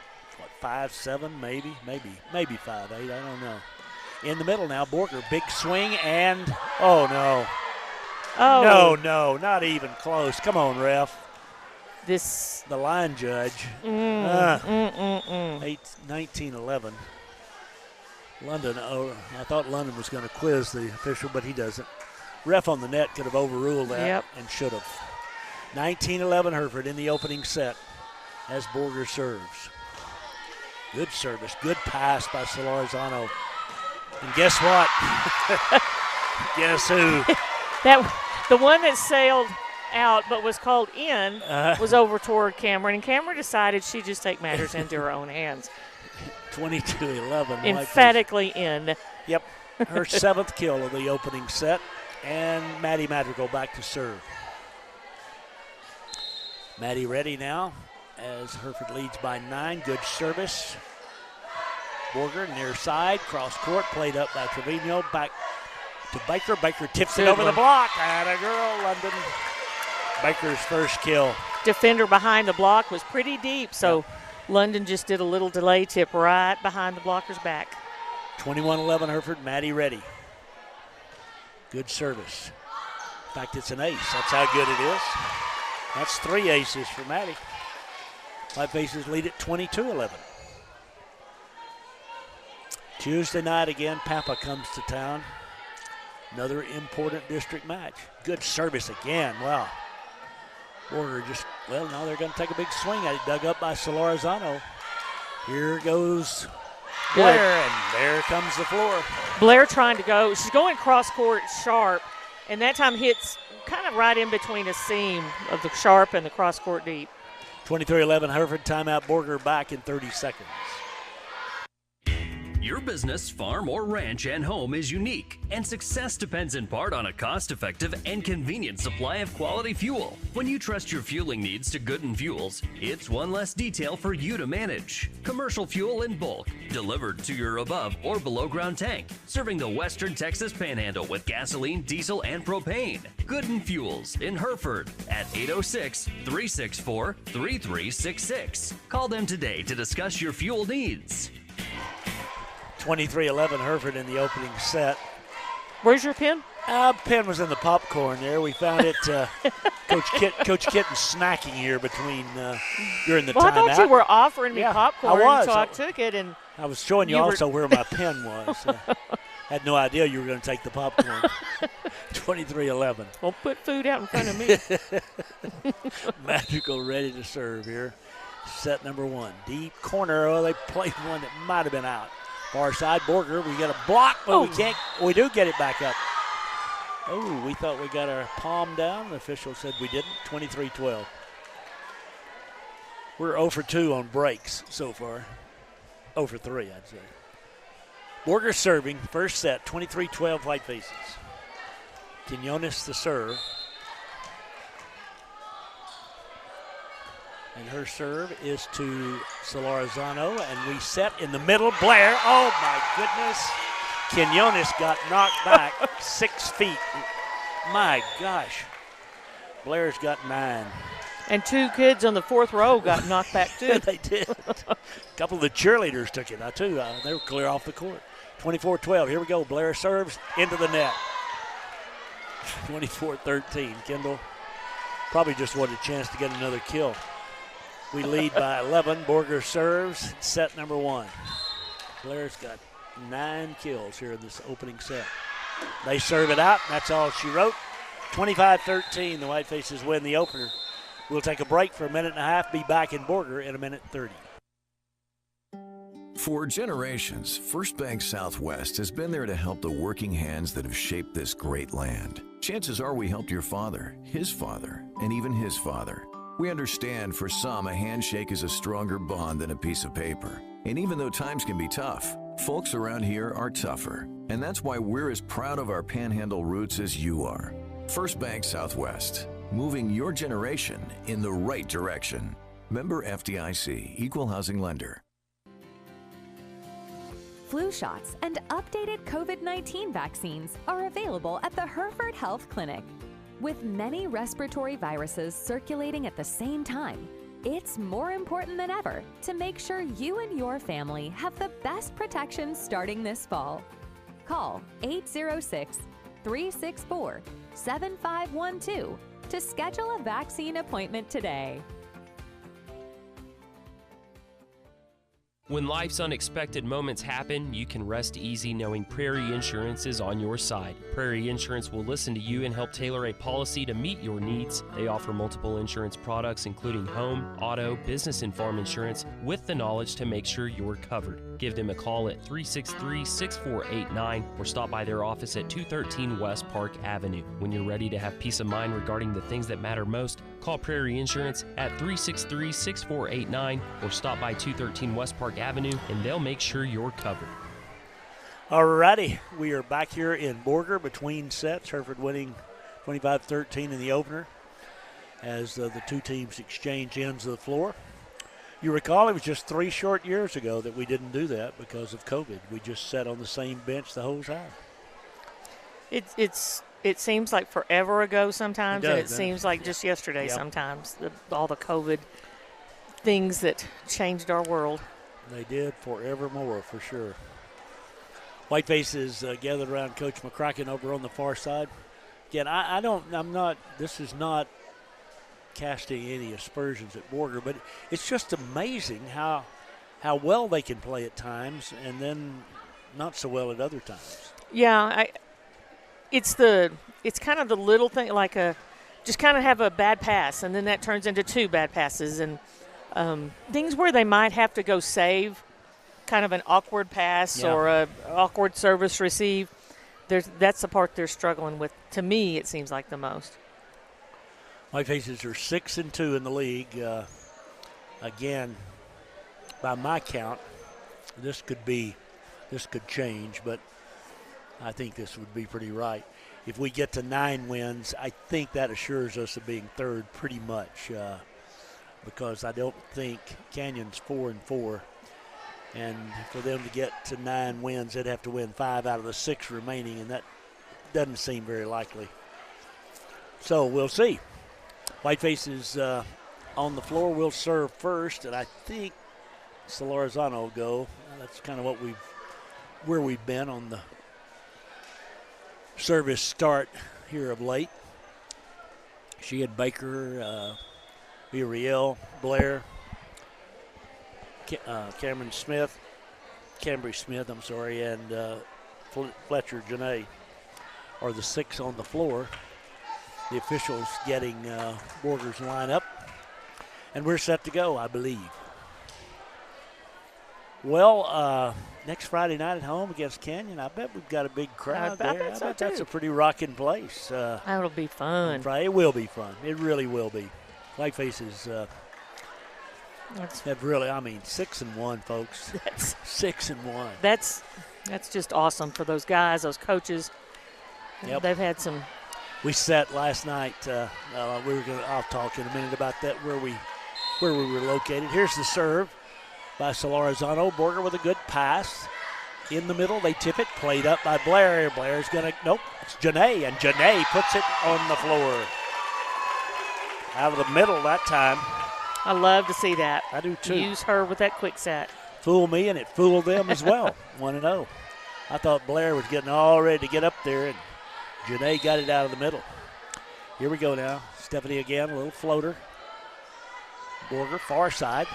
5'7", maybe 5'8", I don't know. In the middle now, Borger, big swing, and, oh, no. Oh. No, not even close. Come on, ref. The line judge. 19-11. London, I thought London was going to quiz the official, but he doesn't. Ref on the net could have overruled that and should have. 19-11 Hereford in the opening set as Borger serves. Good service, good pass by Solarizano. And guess what? Guess who? The one that sailed out but was called in was over toward Cameron, and Cameron decided she'd just take matters into her own hands. 22-11. Emphatically in. Yep. Her 7th kill of the opening set. And Maddie Madrigal back to serve. Maddie ready now as Hereford leads by 9. Good service. Borger near side. Cross court. Played up by Trevino. Back to Baker. Baker tips it over the block. Atta girl, London. Baker's first kill. Defender behind the block was pretty deep, so London just did a little delay tip right behind the blocker's back. 21-11 Hereford. Maddie ready. Good service. In fact, it's an ace. That's how good it is. That's 3 aces for Maddie. Whitefaces lead at 22-11. Tuesday night again, Papa comes to town. Another important district match. Good service again. Wow. Borger just, well, now they're going to take a big swing at it. Dug up by Solarizano. Here goes Blair, and there comes the floor. Blair trying to go. She's going cross court sharp, and that time hits kind of right in between a seam of the sharp and the cross court deep. 23-11 Hereford. Timeout. Borger back in 30 seconds. Your business, farm, or ranch and home is unique, and success depends in part on a cost-effective and convenient supply of quality fuel. When you trust your fueling needs to Gooden Fuels, it's one less detail for you to manage. Commercial fuel in bulk, delivered to your above or below ground tank, serving the western Texas Panhandle with gasoline, diesel, and propane. Gooden Fuels in Hereford at 806-364-3366. Call them today to discuss your fuel needs. 23-11 Hereford in the opening set. Where's your pen? Pen was in the popcorn there. We found it. Coach Kitten's snacking here during the timeout. I thought you were offering me popcorn, I was. so I took it. And I was showing you also where my pen was. Had no idea you were going to take the popcorn. 23-11. Well, put food out in front of me. Magical ready to serve here. Set number one. Deep corner. Oh, they played one that might have been out. Far side, Borger. We got a block, but we can't. We do get it back up. Oh, we thought we got our palm down. The official said we didn't. 23-12. We're 0 for 2 on breaks so far. 0 for 3, I'd say. Borger serving, first set, 23-12 Whitefaces. Quinones the serve. And her serve is to Solarizano, and we set in the middle. Blair, oh my goodness. Quinones got knocked back 6 feet. My gosh. Blair's got 9. And 2 kids on the 4th row got knocked back too. They did. A couple of the cheerleaders took it, too. They were clear off the court. 24-12, here we go. Blair serves into the net. 24-13, Kendall probably just wanted a chance to get another kill. We lead by 11. Borger serves, set number one. Blair's got 9 kills here in this opening set. They serve it out, and that's all she wrote. 25-13, the Whitefaces win the opener. We'll take a break for a minute and a half, be back in Borger in a minute 30. For generations, First Bank Southwest has been there to help the working hands that have shaped this great land. Chances are we helped your father, his father, and even his father. We understand for some a handshake is a stronger bond than a piece of paper. And even though times can be tough, folks around here are tougher. And that's why we're as proud of our Panhandle roots as you are. First Bank Southwest, moving your generation in the right direction. Member FDIC, Equal Housing Lender. Flu shots and updated COVID-19 vaccines are available at the Hereford Health Clinic. With many respiratory viruses circulating at the same time, it's more important than ever to make sure you and your family have the best protection starting this fall. Call 806-364-7512 to schedule a vaccine appointment today. When life's unexpected moments happen, you can rest easy knowing Prairie Insurance is on your side. Prairie Insurance will listen to you and help tailor a policy to meet your needs. They offer multiple insurance products, including home, auto, business, and farm insurance, with the knowledge to make sure you're covered. Give them a call at 363-6489 or stop by their office at 213 West Park Avenue. When you're ready to have peace of mind regarding the things that matter most, call Prairie Insurance at 363-6489 or stop by 213 West Park Avenue, and they'll make sure you're covered. Alrighty, we are back here in Borger between sets. Hereford winning 25-13 in the opener as the two teams exchange ends of the floor. You recall it was just 3 short years ago that we didn't do that because of COVID. We just sat on the same bench the whole time. It seems like forever ago sometimes, and it does, seems like just yesterday sometimes, all the COVID things that changed our world. They did forevermore, for sure. Whitefaces gathered around Coach McCracken over on the far side. Again, this is not casting any aspersions at Borger, but it's just amazing how well they can play at times and then not so well at other times. Yeah, it's kind of the little thing, like just kind of have a bad pass, and then that turns into 2 bad passes, and things where they might have to go save kind of an awkward pass or a awkward service receive. That's the part they're struggling with. To me, it seems like the most. Whitefaces are 6-2 in the league. Again, by my count, this could be this could change, but I think this would be pretty right. If we get to 9 wins, I think that assures us of being third pretty much, because I don't think Canyon's 4-4, and for them to get to 9 wins, they'd have to win 5 out of the 6 remaining, and that doesn't seem very likely. So we'll see. Whiteface is on the floor. We'll serve first, and I think Solorzano will go. That's kind of where we've been on the service start here of late. She had Baker, Uriel, Blair, Cambry Smith, and Fletcher Janae are the 6 on the floor. The officials getting Borger's lineup, and we're set to go, I believe. Well, next Friday night at home against Canyon, I bet we've got a big crowd there. I bet that's a pretty rocking place. That'll be fun. It will be fun. It really will be. Whitefaces have really, 6-1, folks. That's 6-1. That's just awesome for those guys, those coaches. Yep. They've had some. We sat last night. I'll talk in a minute about that where we were located. Here's the serve by Solorzano. Borger with a good pass. In the middle, they tip it. Played up by Blair. Blair's going to, nope, it's Janae, and Janae puts it on the floor. Out of the middle that time. I love to see that. I do too. Use her with that quick set. Fool me, and it fooled them as well. 1-0. I thought Blair was getting all ready to get up there, and Janae got it out of the middle. Here we go now. Stephanie again, a little floater. Borger, far side,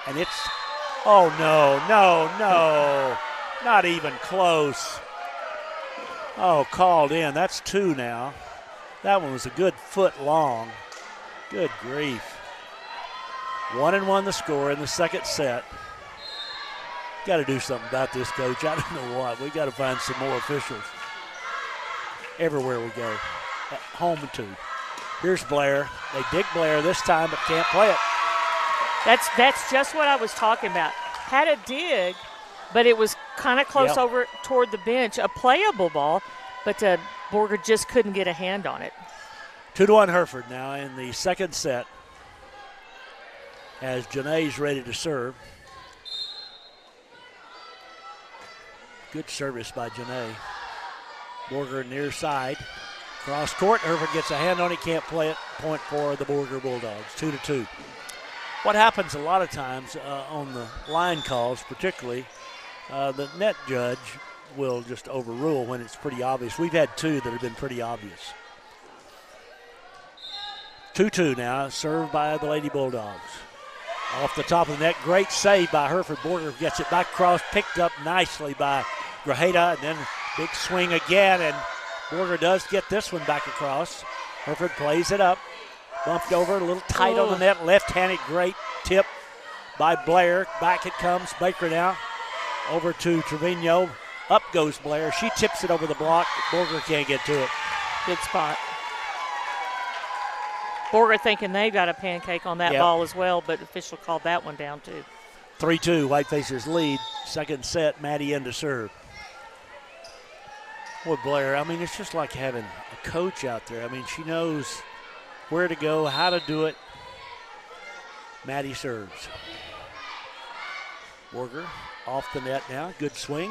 and it's, oh no. Not even close. Oh, called in. That's 2 now. That one was a good foot long. Good grief. 1-1 the score in the second set. Got to do something about this, Coach. I don't know what. We got to find some more officials. Everywhere we go. At home too. Here's Blair. They dig Blair this time, but can't play it. That's just what I was talking about. Had a dig, but it was kind of close over toward the bench. A playable ball, but Borger just couldn't get a hand on it. 2-1 Hereford now in the second set as Janae's ready to serve. Good service by Janae. Borger near side. Cross court. Hereford gets a hand on it, can't play it. Point for the Borger Bulldogs. 2-2. What happens a lot of times on the line calls, particularly, the net judge will just overrule when it's pretty obvious. We've had 2 that have been pretty obvious. 2-2 now, served by the Lady Bulldogs. Off the top of the net, great save by Hereford. Borger gets it back across, picked up nicely by Grajeda, and then big swing again, and Borger does get this one back across. Hereford plays it up, bumped over, a little tight on the net, left-handed, great tip by Blair. Back it comes, Baker now, over to Trevino. Up goes Blair, she tips it over the block, Borger can't get to it. Good spot. Borger thinking they got a pancake on that ball as well, but official called that one down too. 3-2, Whitefaces lead. Second set, Maddie in to serve. Boy, Blair, it's just like having a coach out there. She knows where to go, how to do it. Maddie serves. Borger off the net now. Good swing.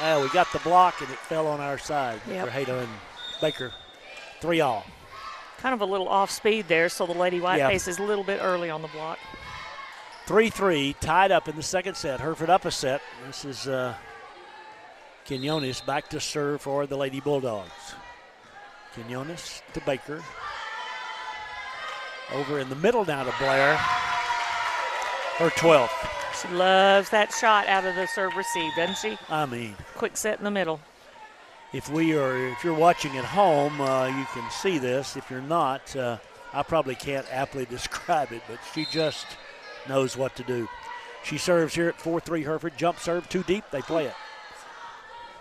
We got the block, and it fell on our side. Grajeda and Baker, 3-all. Kind of a little off speed there, so the Lady Whiteface is a little bit early on the block. 3-3, tied up in the second set. Hereford up a set. This is Quinones back to serve for the Lady Bulldogs. Quinones to Baker. Over in the middle now to Blair. Her 12th. She loves that shot out of the serve receive, doesn't she? Quick set in the middle. If you're watching at home, you can see this. If you're not, I probably can't aptly describe it, but she just knows what to do. She serves here at 4-3 Hereford. Jump serve, too deep. They play it.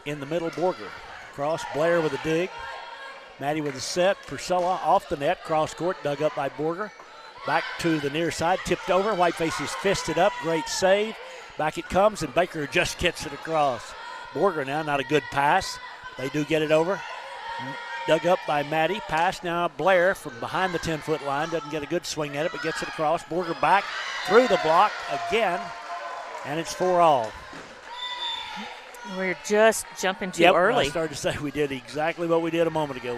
In the middle, Borger. Cross, Blair with a dig. Maddie with a set. Purcella off the net. Cross court, dug up by Borger. Back to the near side, tipped over. Whiteface is fisted up. Great save. Back it comes, and Baker just gets it across. Borger now, not a good pass. They do get it over. Dug up by Maddie. Pass now Blair from behind the 10-foot line. Doesn't get a good swing at it, but gets it across. Borger back through the block again, and it's 4-all. We're just jumping too early. I started to say we did exactly what we did a moment ago.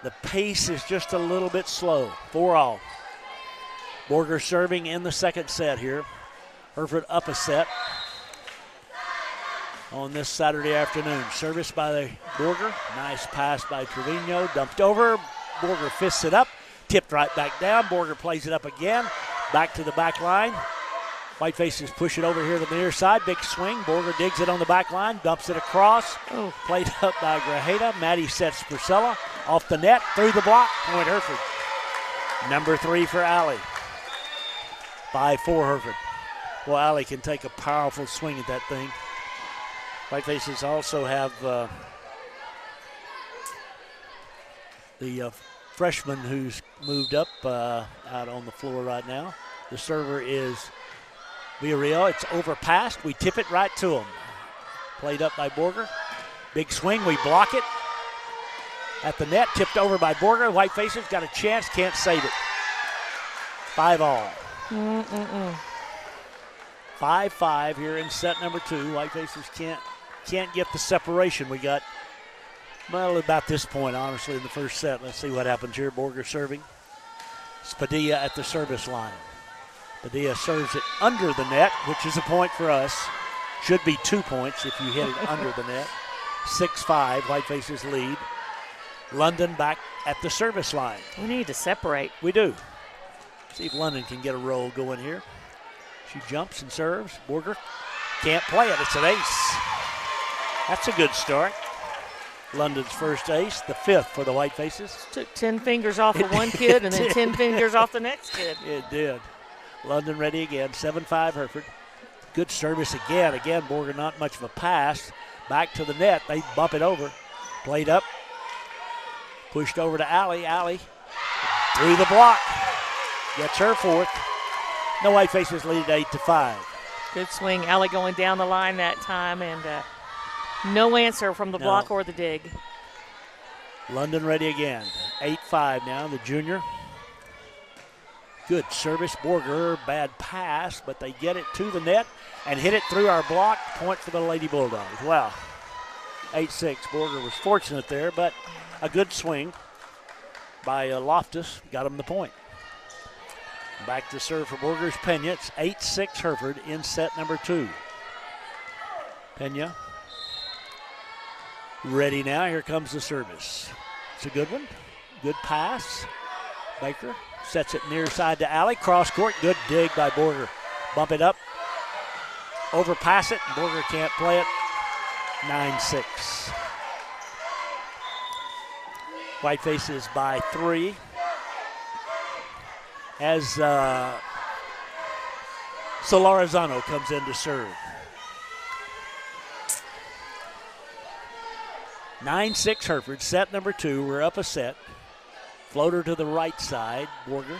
The pace is just a little bit slow. 4-all. Borger serving in the second set here. Hereford up a set on this Saturday afternoon. Service by the Borger. Nice pass by Trevino. Dumped over. Borger fists it up. Tipped right back down. Borger plays it up again. Back to the back line. Whitefaces push it over here to the near side. Big swing. Borger digs it on the back line. Dumps it across. Played up by Grajeda. Maddie sets Priscilla. Off the net. Through the block. Point Hereford. Number 3 for Allie. 5-4 Hereford. Well, Allie can take a powerful swing at that thing. Whitefaces also have the freshman who's moved up out on the floor right now. The server is Villarreal. It's overpassed. We tip it right to him. Played up by Borger. Big swing. We block it at the net. Tipped over by Borger. Whitefaces got a chance. Can't save it. 5-all. 5-5 here in set number 2. Whitefaces can't get the separation. We got, well, about this point, honestly, in the first set. Let's see what happens here. Borger serving. Spadilla at the service line. Padilla serves it under the net, which is a point for us. Should be 2 points if you hit it under the net. 6-5, Whitefaces lead. London back at the service line. We need to separate. We do. See if London can get a roll going here. She jumps and serves. Borger can't play it. It's an ace. That's a good start. London's first ace, the 5th for the Whitefaces. Took 10 fingers off of one kid and then 10 fingers off the next kid. It did. London ready again, 7-5 Hereford. Good service again. Again, Borger not much of a pass. Back to the net. They bump it over. Played up. Pushed over to Allie. Allie through the block. Gets her 4th. The Whitefaces lead 8-5. Good swing. Allie going down the line that time, and no answer from the block or the dig. London ready again. 8-5 now, the junior. Good service. Borger, bad pass, but they get it to the net and hit it through our block. Point for the Lady Bulldogs. Wow. 8-6. Borger was fortunate there, but a good swing by Loftus got him the point. Back to serve for Borger's Pena. It's 8-6 Hereford in set number 2. Pena ready now. Here comes the service. It's a good one. Good pass. Baker sets it near side to Allie. Cross court. Good dig by Borger. Bump it up. Overpass it. Borger can't play it. 9-6. Whitefaces by 3. As Solarizano comes in to serve. 9-6 Hereford, set number 2. We're up a set. Floater to the right side. Borger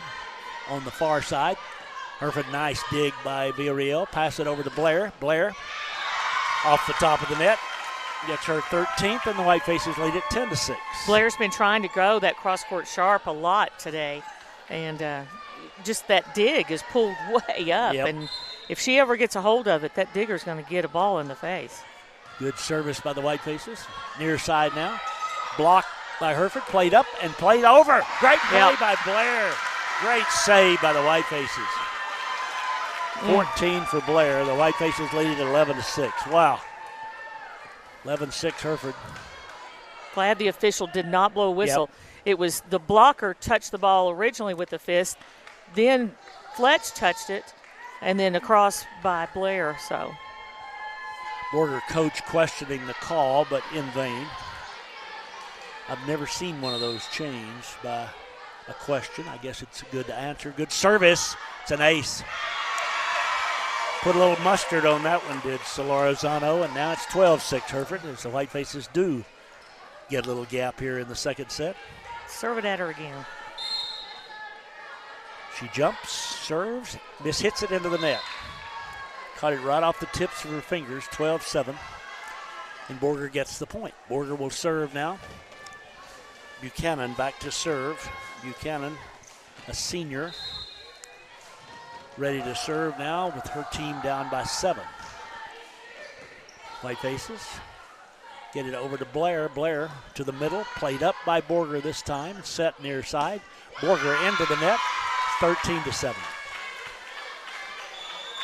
on the far side. Hereford, nice dig by Villarreal. Pass it over to Blair. Blair off the top of the net. Gets her 13th, and the Whitefaces lead it 10-6. Blair's been trying to go that cross-court sharp a lot today. And just that dig is pulled way up. Yep. And if she ever gets a hold of it, that digger's going to get a ball in the face. Good service by the Whitefaces. Near side now. Blocked by Hereford. Played up and played over. Great play by Blair. Great save by the Whitefaces. 14 for Blair. The Whitefaces lead it 11-6. Wow. 11-6 Hereford. Glad the official did not blow a whistle. Yep. It was the blocker touched the ball originally with the fist, then Fletch touched it, and then across by Blair. So Borger coach questioning the call, but in vain. I've never seen one of those changed by a question. I guess it's a good answer. Good service. It's an ace. Put a little mustard on that one, did Solarizano, and now it's 12-6 Hereford as the Whitefaces do get a little gap here in the second set. Serve it at her again. She jumps, serves, mishits it into the net. Caught it right off the tips of her fingers, 12-7. And Borger gets the point. Borger will serve now. Buchanan back to serve. Buchanan, a senior, ready to serve now with her team down by 7. Whitefaces get it over to Blair. Blair to the middle, played up by Borger this time, set near side. Borger into the net, 13-7.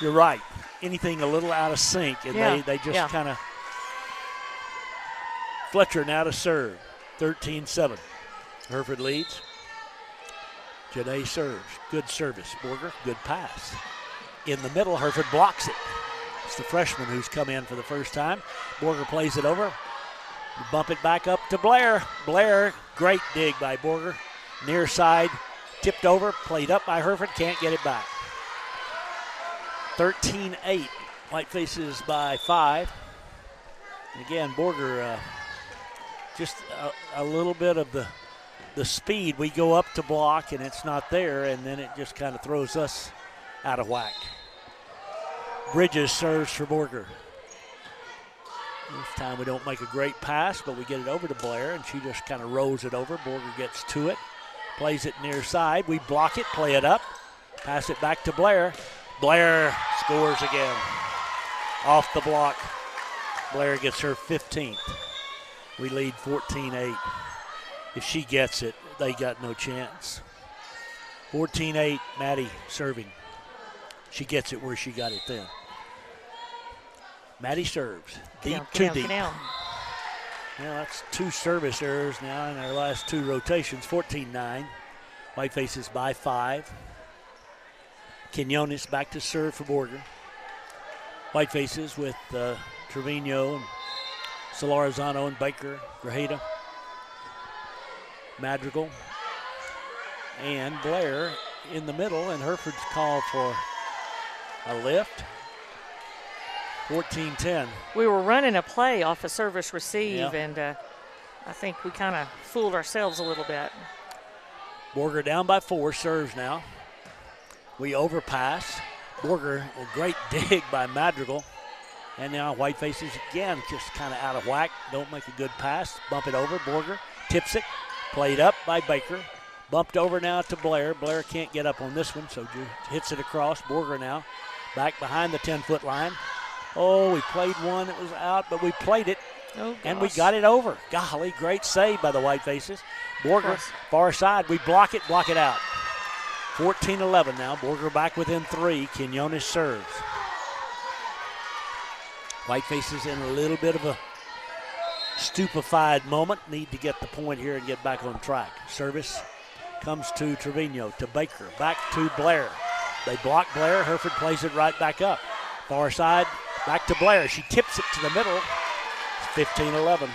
You're right. Anything a little out of sync, and they just kind of. Fletcher now to serve, 13-7. Hereford leads. Janae serves, good service. Borger, good pass. In the middle, Hereford blocks it. It's the freshman who's come in for the first time. Borger plays it over. Bump it back up to Blair. Blair, great dig by Borger. Near side, tipped over, played up by Hereford, can't get it back. 13-8, Whitefaces by 5. And again, Borger just a little bit of the speed. We go up to block and it's not there, and then it just kind of throws us out of whack. Bridges serves for Borger. This time we don't make a great pass, but we get it over to Blair, and she just kind of rolls it over. Borger gets to it, plays it near side. We block it, play it up, pass it back to Blair. Blair scores again. Off the block. Blair gets her 15th. We lead 14-8. If she gets it, they got no chance. 14-8, Maddie serving. She gets it where she got it then. Maddie serves. Deep, too deep. Now that's 2 service errors now in our last 2 rotations. 14-9. Whitefaces by 5. Quinones back to serve for Borger. Whitefaces with Trevino and Solarizano and Baker, Grajeda, Madrigal, and Blair in the middle, and Hereford's called for a lift. 14-10. We were running a play off a service receive, and I think we kind of fooled ourselves a little bit. Borger down by 4, serves now. We overpass. Borger, a great dig by Madrigal. And now Whitefaces again just kind of out of whack. Don't make a good pass. Bump it over. Borger tips it. Played up by Baker. Bumped over now to Blair. Blair can't get up on this one, so hits it across. Borger now back behind the 10-foot line. Oh, we played one. It was out, but we played it. Oh, and we got it over. Golly, great save by the Whitefaces. Borger, far side. We block it out. 14-11 now. Borger back within 3. Quinones serves. Whitefaces in a little bit of a stupefied moment. Need to get the point here and get back on track. Service comes to Trevino, to Baker, back to Blair. They block Blair. Hereford plays it right back up. Far side, back to Blair. She tips it to the middle. 15-11.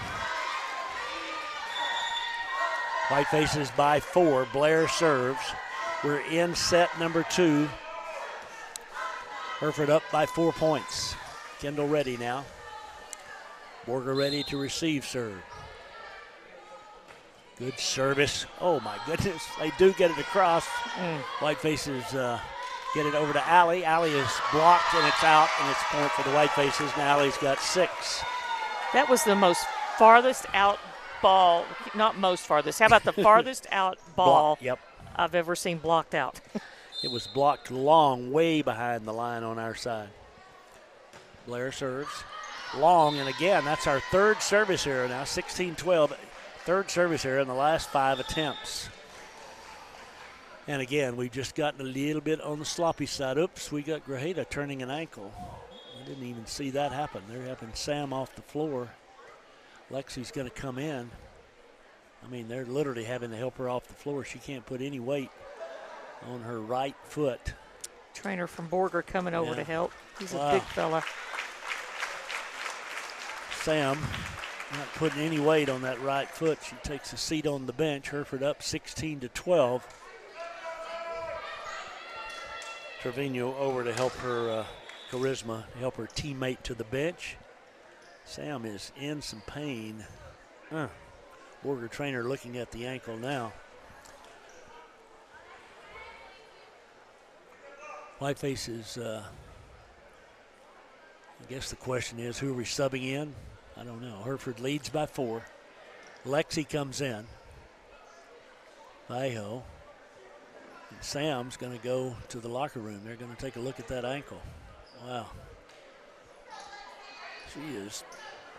Whitefaces by 4. Blair serves. We're in set number 2. Hereford up by 4 points. Kendall ready now. Borger ready to receive serve. Good service. Oh, my goodness. They do get it across. Whitefaces get it over to Allie. Allie is blocked, and it's out, and it's point for the Whitefaces. Now Allie's got 6. That was the most farthest out ball. Not most farthest. How about the farthest out ball I've ever seen blocked out? It was blocked long, way behind the line on our side. Blair serves long, and again, that's our 3rd service error now, 16-12. 3rd service error in the last 5 attempts. And again, we've just gotten a little bit on the sloppy side. Oops, we got Grajeda turning an ankle. I didn't even see that happen. They're having Sam off the floor. Lexi's going to come in. I mean, they're literally having to help her off the floor. She can't put any weight on her right foot. Trainer from Borger coming over to help. He's a big fella. Sam not putting any weight on that right foot. She takes a seat on the bench. Hereford up 16-12. Trevino over to help her Charisma, help her teammate to the bench. Sam is in some pain. Borger trainer looking at the ankle now. Whitefaces, I guess the question is, who are we subbing in? I don't know. Hereford leads by 4. Lexi comes in. Vallejo. And Sam's going to go to the locker room. They're going to take a look at that ankle. Wow. She is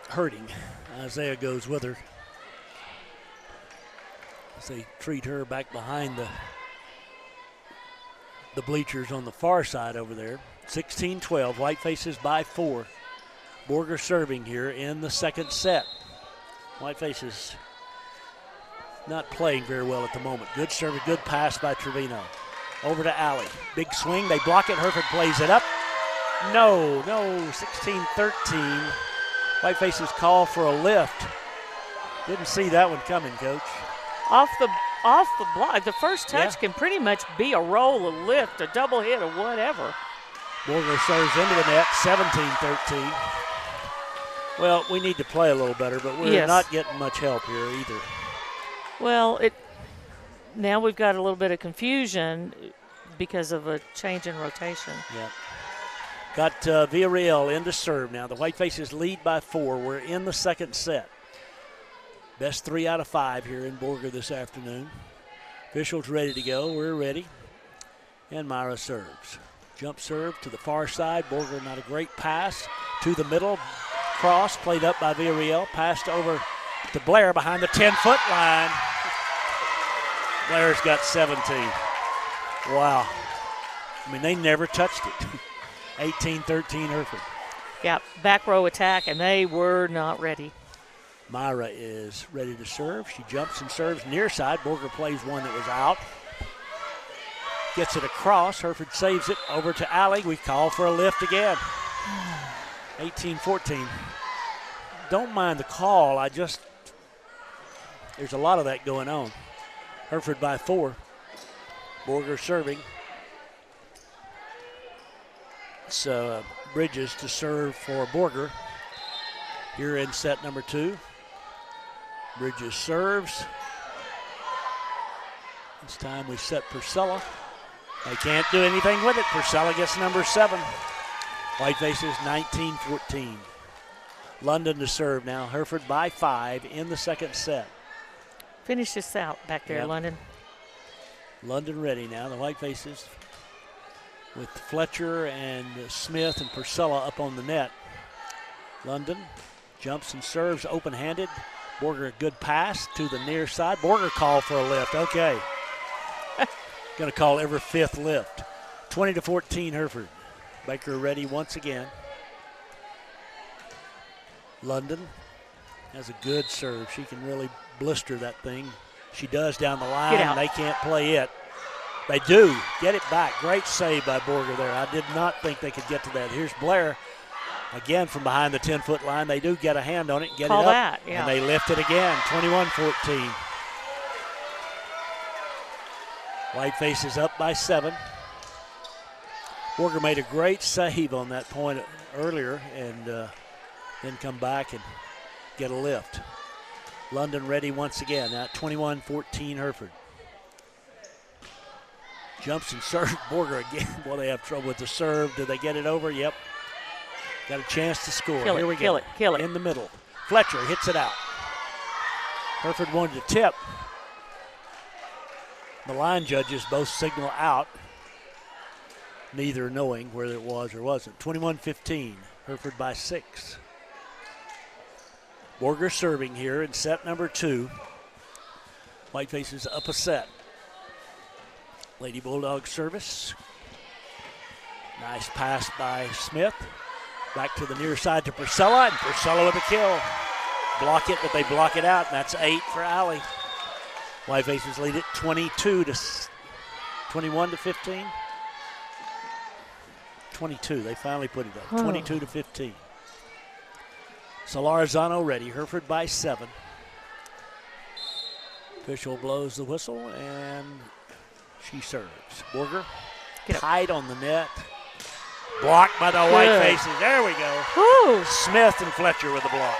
hurting. Isaiah goes with her as they treat her back behind the bleachers on the far side over there. 16-12, Whitefaces by 4. Borger serving here in the second set. Whitefaces not playing very well at the moment. Good serve, a good pass by Trevino. Over to Alley. Big swing, they block it. Hereford plays it up. No, 16-13. Whitefaces call for a lift. Didn't see that one coming, Coach. Off the block. The first touch can pretty much be a roll, a lift, a double hit, or whatever. Borger serves into the net, 17-13. Well, we need to play a little better, but we're not getting much help here either. Well, now we've got a little bit of confusion because of a change in rotation. Yep. Got Villarreal in to serve now. The Whitefaces lead by 4. We're in the second set. Best 3 out of 5 here in Borger this afternoon. Officials ready to go. We're ready. And Myra serves. Jump serve to the far side. Borger not a great pass. To the middle. Cross played up by Villarreal. Passed over to Blair behind the 10-foot line. Blair's got 17. Wow. I mean, they never touched it. 18-13 Hereford. Yeah, back row attack, and they were not ready. Myra is ready to serve. She jumps and serves near side. Borger plays one that was out. Gets it across. Hereford saves it over to Alley. We call for a lift again. 18-14. Don't mind the call. There's a lot of that going on. Hereford by 4. Borger serving. So Bridges to serve for Borger here in set number 2. Bridges serves. This time we set Purcell. They can't do anything with it. Purcell gets number 7. Whitefaces 19-14. London to serve now. Hereford by 5 in the second set. Finish this out back there, London. London ready now. The Whitefaces with Fletcher and Smith and Purcell up on the net. London jumps and serves open-handed. Borger, a good pass to the near side. Borger called for a lift. Okay. Going to call every 5th lift. 20-14 Hereford. Baker ready once again. London has a good serve. She can really blister that thing. She does down the line, and they can't play it. They do. Get it back. Great save by Borger there. I did not think they could get to that. Here's Blair. Again from behind the 10-foot line. They do get a hand on it, get call it up, that, and they lift it again, 21-14. Whitefaces up by 7. Borger made a great save on that point earlier and then come back and get a lift. London ready once again. Now 21-14 Hereford. Jumps and serves Borger again. Boy, they have trouble with the serve. Do they get it over? Yep. Got a chance to score. Here we go. Kill it. In the middle. Fletcher hits it out. Hereford wanted to tip. The line judges both signal out, neither knowing whether it was or wasn't. 21-15, Hereford by 6. Borger serving here in set number 2. Whitefaces up a set. Lady Bulldog service. Nice pass by Smith. Back to the near side to Purcell, and Purcell with a kill. Block it, but they block it out, and that's 8 for Alley. Whitefaces lead it 21-15. 22, they finally put it up. 22-15. Solarzano ready. Hereford by 7. Official blows the whistle, and she serves. Borger tight on the net. Blocked by the Whitefaces. There we go. Woo. Smith and Fletcher with the block.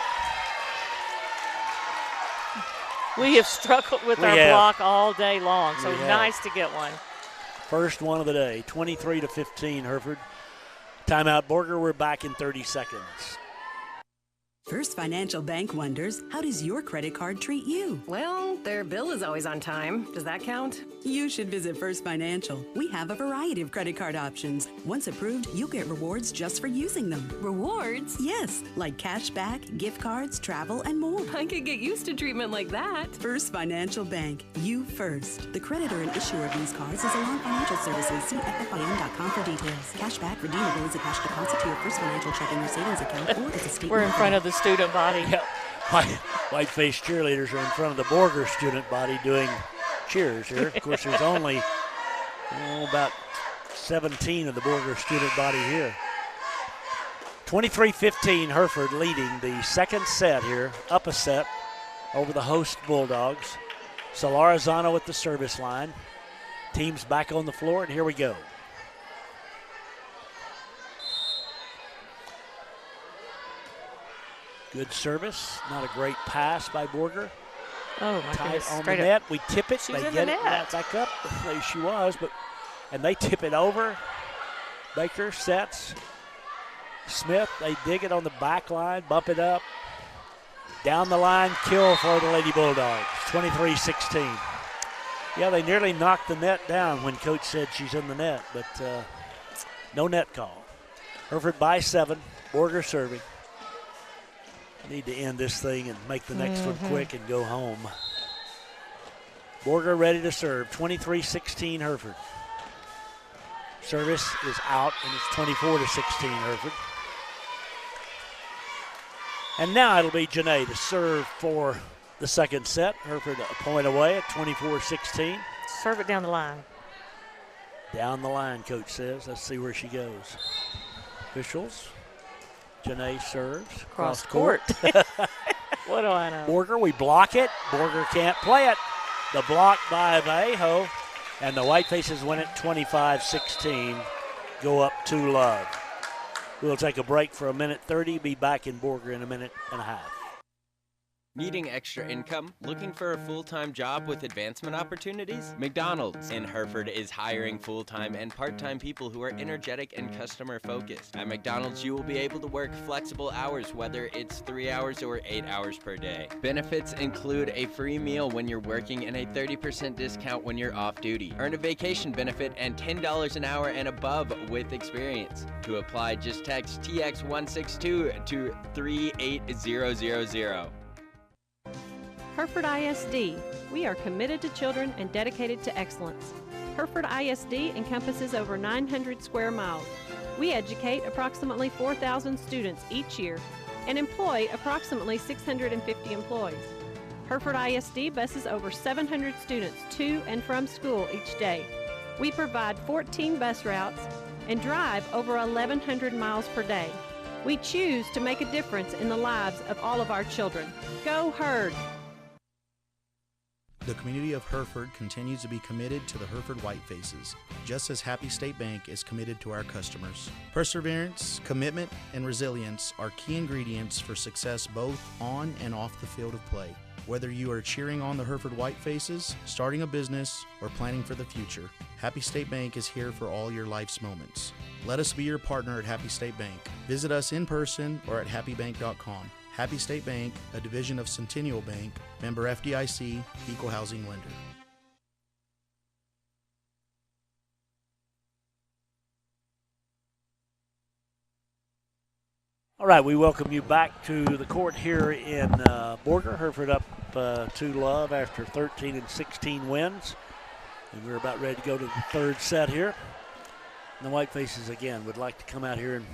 We have struggled with our block all day long, so nice to get one. First one of the day, 23-15 Hereford. Timeout Borger, we're back in 30 seconds. First Financial Bank wonders, how does your credit card treat you? Well, their bill is always on time. Does that count? You should visit First Financial. We have a variety of credit card options. Once approved, you'll get rewards just for using them. Rewards? Yes, like cash back, gift cards, travel, and more. I could get used to treatment like that. First Financial Bank. You first. The creditor and issuer of these cards is Alon Financial Services. See ffin.com for details. Cashback redeemable as a cash deposit to your First Financial checking or savings account or as a statement. We're in front of the student body. Yeah. Whiteface cheerleaders are in front of the Borger student body doing cheers here. Of course, there's only about 17 of the Borger student body here. 23-15, Hereford leading the second set here, up a set over the host Bulldogs. Solarizano at the service line. Team's back on the floor, and here we go. Good service, not a great pass by Borger. Oh, my goodness. On the net, we tip it, they get it right back up. There she was, and they tip it over. Baker sets. Smith, they dig it on the back line, bump it up. Down the line, kill for the Lady Bulldogs, 23-16. Yeah, they nearly knocked the net down when Coach said she's in the net, but no net call. Hereford by 7, Borger serving. Need to end this thing and make the next one quick and go home. Borger ready to serve, 23-16 Hereford. Service is out, and it's 24-16 Hereford. And now it'll be Janae to serve for the second set. Hereford a point away at 24-16. Serve it down the line. Down the line, Coach says. Let's see where she goes. Officials. Janae serves. Cross court. What do I know? Borger, we block it. Borger can't play it. The block by Vallejo. And the Whitefaces win it 25-16. Go up 2-love. We'll take a break for a minute 30. Be back in Borger in a minute and a half. Needing extra income? Looking for a full-time job with advancement opportunities? McDonald's in Hereford is hiring full-time and part-time people who are energetic and customer-focused. At McDonald's, you will be able to work flexible hours, whether it's 3 hours or 8 hours per day. Benefits include a free meal when you're working and a 30% discount when you're off-duty. Earn a vacation benefit and $10 an hour and above with experience. To apply, just text TX162 to 38000. Hereford ISD. We are committed to children and dedicated to excellence. Hereford ISD encompasses over 900 square miles. We educate approximately 4,000 students each year and employ approximately 650 employees. Hereford ISD buses over 700 students to and from school each day. We provide 14 bus routes and drive over 1,100 miles per day. We choose to make a difference in the lives of all of our children. Go Herd! The community of Hereford continues to be committed to the Hereford Whitefaces, just as Happy State Bank is committed to our customers. Perseverance, commitment, and resilience are key ingredients for success both on and off the field of play. Whether you are cheering on the Hereford Whitefaces, starting a business, or planning for the future, Happy State Bank is here for all your life's moments. Let us be your partner at Happy State Bank. Visit us in person or at happybank.com. Happy State Bank, a division of Centennial Bank, member FDIC, equal housing lender. All right, we welcome you back to the court here in Borger. Hereford up 2-love after 13 and 16 wins. And we're about ready to go to the third set here. And the Whitefaces, again, would like to come out here and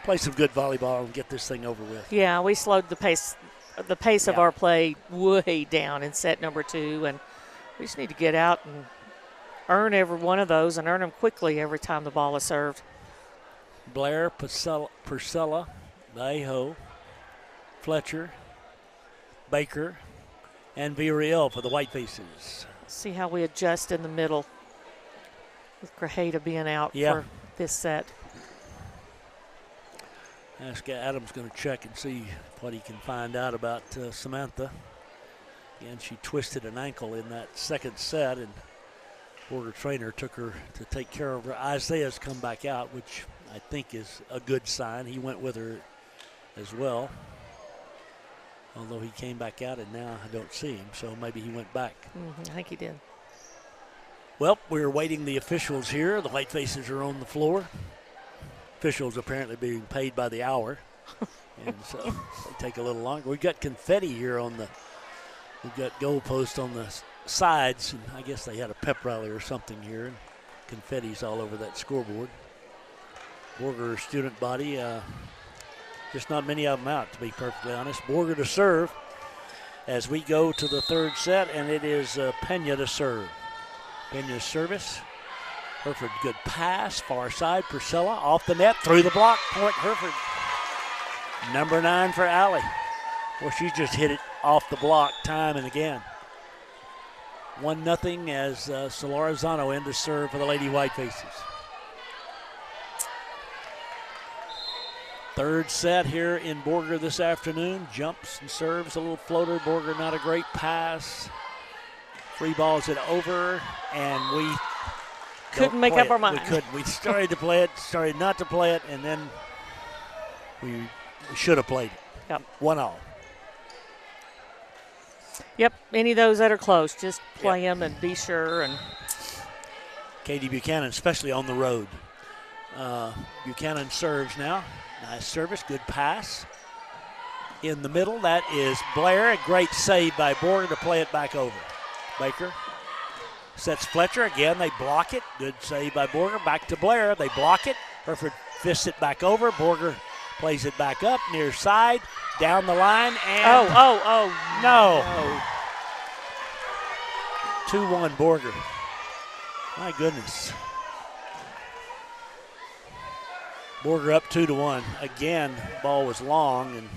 play some good volleyball and get this thing over with. Yeah, we slowed the pace of our play way down in set number 2, and we just need to get out and earn every one of those and earn them quickly every time the ball is served. Blair, Purcella, Vallejo, Fletcher, Baker, and Villarreal for the Whitefaces. See how we adjust in the middle with Grajeda being out for this set. Adam's going to check and see what he can find out about Samantha. Again, she twisted an ankle in that second set, and Borger trainer took her to take care of her. Isaiah's come back out, which I think is a good sign. He went with her as well. Although he came back out, and now I don't see him, so maybe he went back. I think he did. Well, we're waiting the officials here. The Whitefaces are on the floor. Officials apparently being paid by the hour, and so they take a little longer. We've got confetti here we've got goalposts on the sides, and I guess they had a pep rally or something here, and confetti's all over that scoreboard. Borger student body, just not many of them out, to be perfectly honest. Borger to serve as we go to the third set, and it is Pena to serve. Pena's service. Hereford, good pass, far side. Purcell off the net, through the block, point Hereford. Number 9 for Allie. Well, she just hit it off the block time and again. 1-0 as Solorzano in to serve for the Lady Whitefaces. Third set here in Borger this afternoon. Jumps and serves, a little floater. Borger not a great pass. Free balls it over, and we couldn't make up our mind. We couldn't. We started to play it, started not to play it, and then we should have played it. Yep. 1-1. Yep, any of those that are close, just play them and be sure. And Katie Buchanan, especially on the road. Buchanan serves now. Nice service, good pass. In the middle, that is Blair. A great save by Borger to play it back over. Baker sets Fletcher. Again, they block it. Good save by Borger. Back to Blair. They block it. Hereford fists it back over. Borger plays it back up, near side, down the line, and... No. 2-1 Borger. My goodness. Borger up 2-1. Again, ball was long, and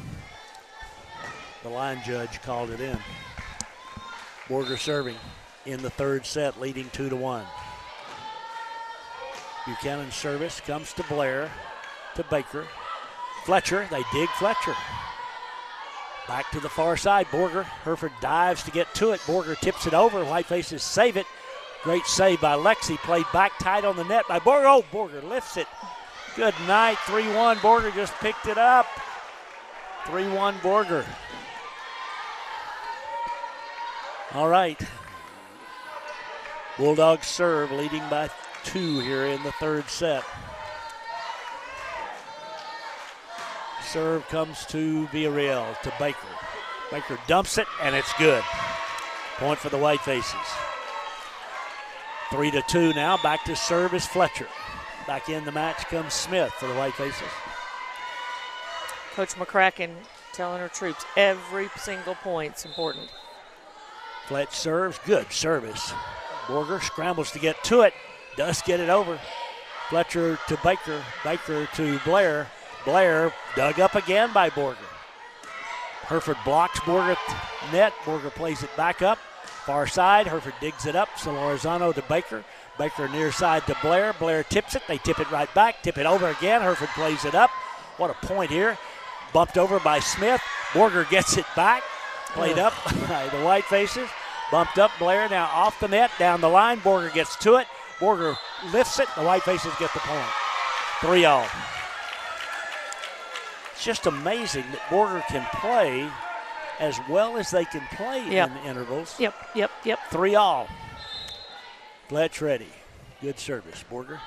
the line judge called it in. Borger serving in the third set, leading 2-1. Buchanan's service comes to Blair, to Baker. Fletcher, they dig Fletcher. Back to the far side, Borger. Hereford dives to get to it. Borger tips it over. Whitefaces save it. Great save by Lexi. Played back tight on the net by Borger. Oh, Borger lifts it. Good night, 3-1. Borger just picked it up. 3-1 Borger. All right. Bulldogs serve, leading by 2 here in the third set. Serve comes to Villarreal, to Baker. Baker dumps it, and it's good. Point for the Whitefaces. 3-2 now. Back to serve is Fletcher. Back in the match comes Smith for the Whitefaces. Coach McCracken telling her troops every single point's important. Fletch serves, good service. Borger scrambles to get to it, does get it over. Fletcher to Baker, Baker to Blair. Blair dug up again by Borger. Hereford blocks Borger net. Borger plays it back up. Far side, Hereford digs it up. Solorzano to Baker. Baker near side to Blair. Blair tips it. They tip it right back. Tip it over again. Hereford plays it up. What a point here. Bumped over by Smith. Borger gets it back. Played up by the Whitefaces. Bumped up Blair now off the net. Down the line. Borger gets to it. Borger lifts it. The Whitefaces get the point. 3-all. It's just amazing that Borger can play as well as they can play in intervals. Yep. 3-all. Fletch ready. Good service. Borger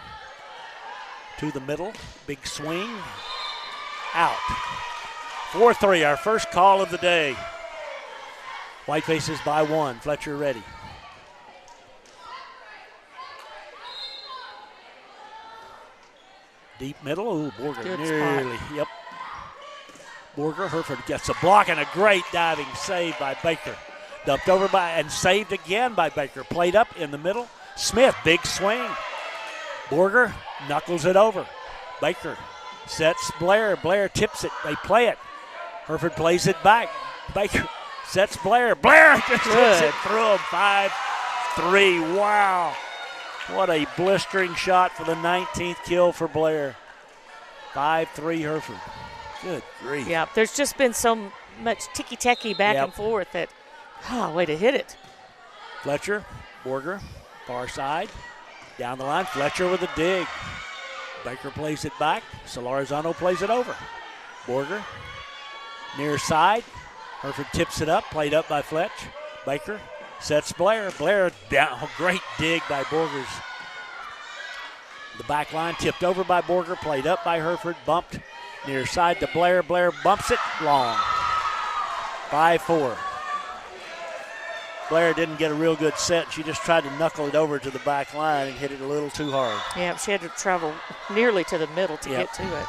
to the middle. Big swing. Out. 4-3, our first call of the day. Whitefaces by 1. Fletcher ready. Deep middle. Ooh, Borger good nearly. Spot. Yep. Borger, Hereford gets a block and a great diving save by Baker. Dumped over by and saved again by Baker. Played up in the middle. Smith, big swing. Borger knuckles it over. Baker sets Blair. Blair tips it. They play it. Hereford plays it back. Baker sets Blair. Blair just hits it through him. 5-3. Wow. What a blistering shot for the 19th kill for Blair. 5-3 Hereford. Good grief. Yeah, there's just been so much ticky-tacky back and forth that, way to hit it. Fletcher, Borger, far side, down the line. Fletcher with a dig. Baker plays it back. Solorzano plays it over. Borger, near side, Hereford tips it up, played up by Fletch. Baker sets Blair. Blair down. Oh, great dig by Borger's. The back line tipped over by Borger, played up by Hereford, bumped near side to Blair. Blair bumps it long. 5-4. Blair didn't get a real good set. She just tried to knuckle it over to the back line and hit it a little too hard. Yeah, she had to travel nearly to the middle to get to it.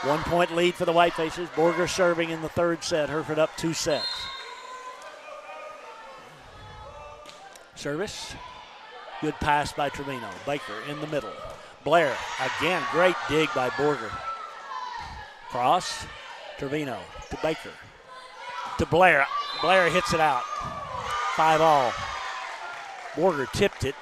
1 point lead for the Whitefaces. Borger serving in the third set. Hereford up 2 sets. Service. Good pass by Trevino. Baker in the middle. Blair, again, great dig by Borger. Cross. Trevino to Baker. To Blair. Blair hits it out. 5-all. Borger tipped it.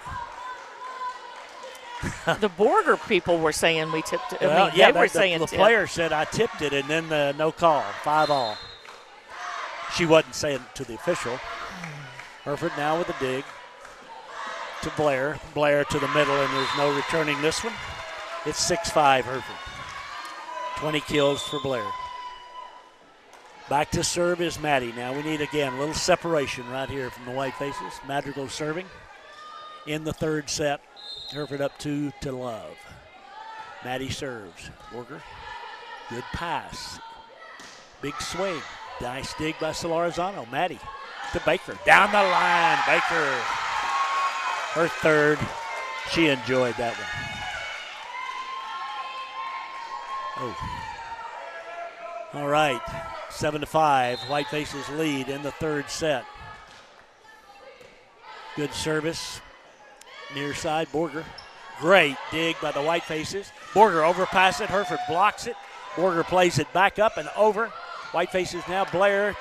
The Borger people were saying we tipped it. Well, they were saying the player said I tipped it, and then no call. 5-all. She wasn't saying it to the official. Hereford now with a dig to Blair. Blair to the middle, and there's no returning this one. It's 6-5 Hereford. 20 kills for Blair. Back to serve is Maddie. Now we need, again, a little separation right here from the Whitefaces. Madrigal serving in the third set. Hereford up 2 to Love. Maddie serves. Borger. Good pass. Big swing. Nice dig by Solarizano. Maddie to Baker. Down the line. Baker. Her third. She enjoyed that one. Oh. All right. 7-5. Whitefaces lead in the third set. Good service. Near side, Borger. Great dig by the Whitefaces. Borger overpass it. Hereford blocks it. Borger plays it back up and over. Whitefaces now. Blair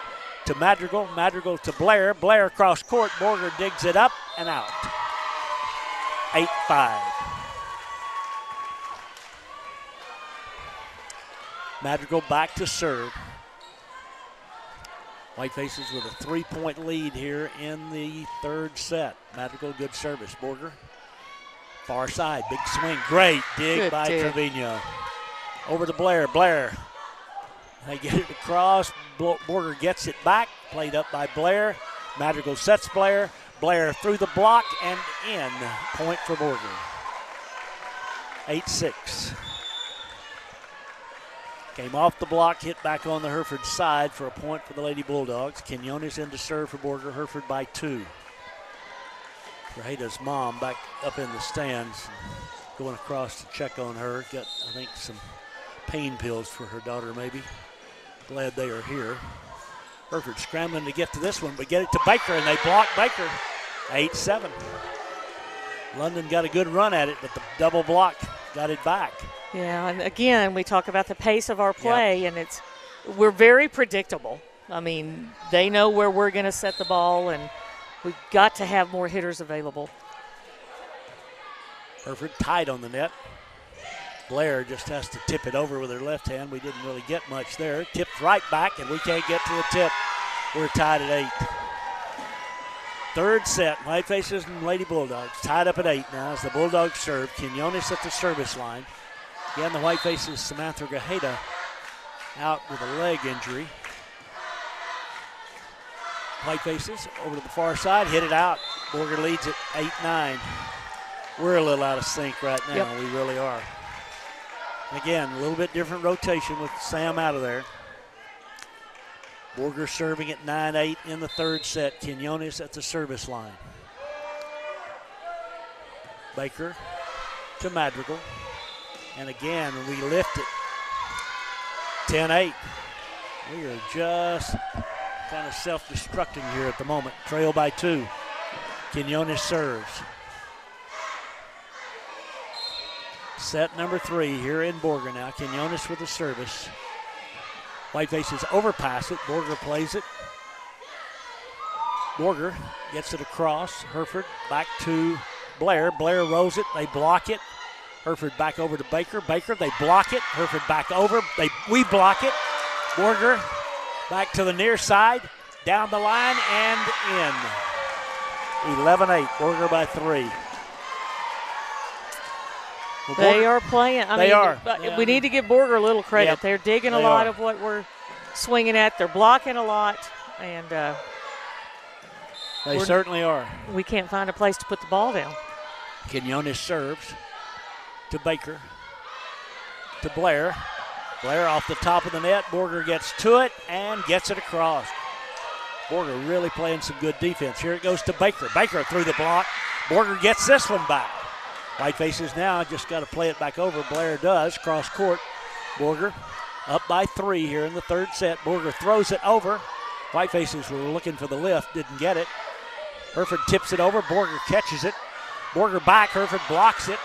to Madrigal. Madrigal to Blair. Blair across court. Borger digs it up and out. 8-5. Madrigal back to serve. Whitefaces with a 3-point lead here in the third set. Madrigal, good service. Borger, far side, big swing. Great dig by Trevino. Over to Blair. Blair, they get it across. Borger gets it back. Played up by Blair. Madrigal sets Blair. Blair through the block and in. Point for Borger. 8-6. Came off the block, hit back on the Hereford side for a point for the Lady Bulldogs. Quinones in to serve for Borger. Hereford by 2. Raheda's mom back up in the stands, going across to check on her. Got, I think, some pain pills for her daughter maybe. Glad they are here. Hereford scrambling to get to this one, but get it to Baker, and they block Baker. 8-7. London got a good run at it, but the double block got it back. Yeah, and again, we talk about the pace of our play, and we're very predictable. I mean, they know where we're going to set the ball, and we've got to have more hitters available. Hereford tight on the net. Blair just has to tip it over with her left hand. We didn't really get much there. Tipped right back, and we can't get to the tip. We're tied at 8. Third set, Whitefaces and Lady Bulldogs tied up at 8 now as the Bulldogs serve. Quinones at the service line. Again, the Whitefaces, Samantha Grajeda out with a leg injury. Whitefaces over to the far side, hit it out. Borger leads it 8-9. We're a little out of sync right now. Yep. We really are. Again, a little bit different rotation with Sam out of there. Borger serving at 9-8 in the third set. Quinones at the service line. Baker to Madrigal. And again, we lift it. 10-8. We are just kind of self-destructing here at the moment. Trail by 2. Quinones serves. Set number 3 here in Borger now. Quinones with the service. Whitefaces overpass it. Borger plays it. Borger gets it across. Hereford back to Blair. Blair rolls it. They block it. Hereford back over to Baker. Baker, they block it. Hereford back over. We block it. Borger back to the near side. Down the line and in. 11-8. Borger by 3. Well, they are playing. I mean, we need to give Borger a little credit. Yep, They're digging a lot of what we're swinging at. They're blocking a lot, and they certainly are. We can't find a place to put the ball down. Quinones serves to Baker, to Blair. Blair off the top of the net. Borger gets to it and gets it across. Borger really playing some good defense. Here it goes to Baker. Baker through the block. Borger gets this one back. Whitefaces now just got to play it back over. Blair does. Cross court. Borger up by 3 here in the third set. Borger throws it over. Whitefaces were looking for the lift. Didn't get it. Hereford tips it over. Borger catches it. Borger back. Hereford blocks it.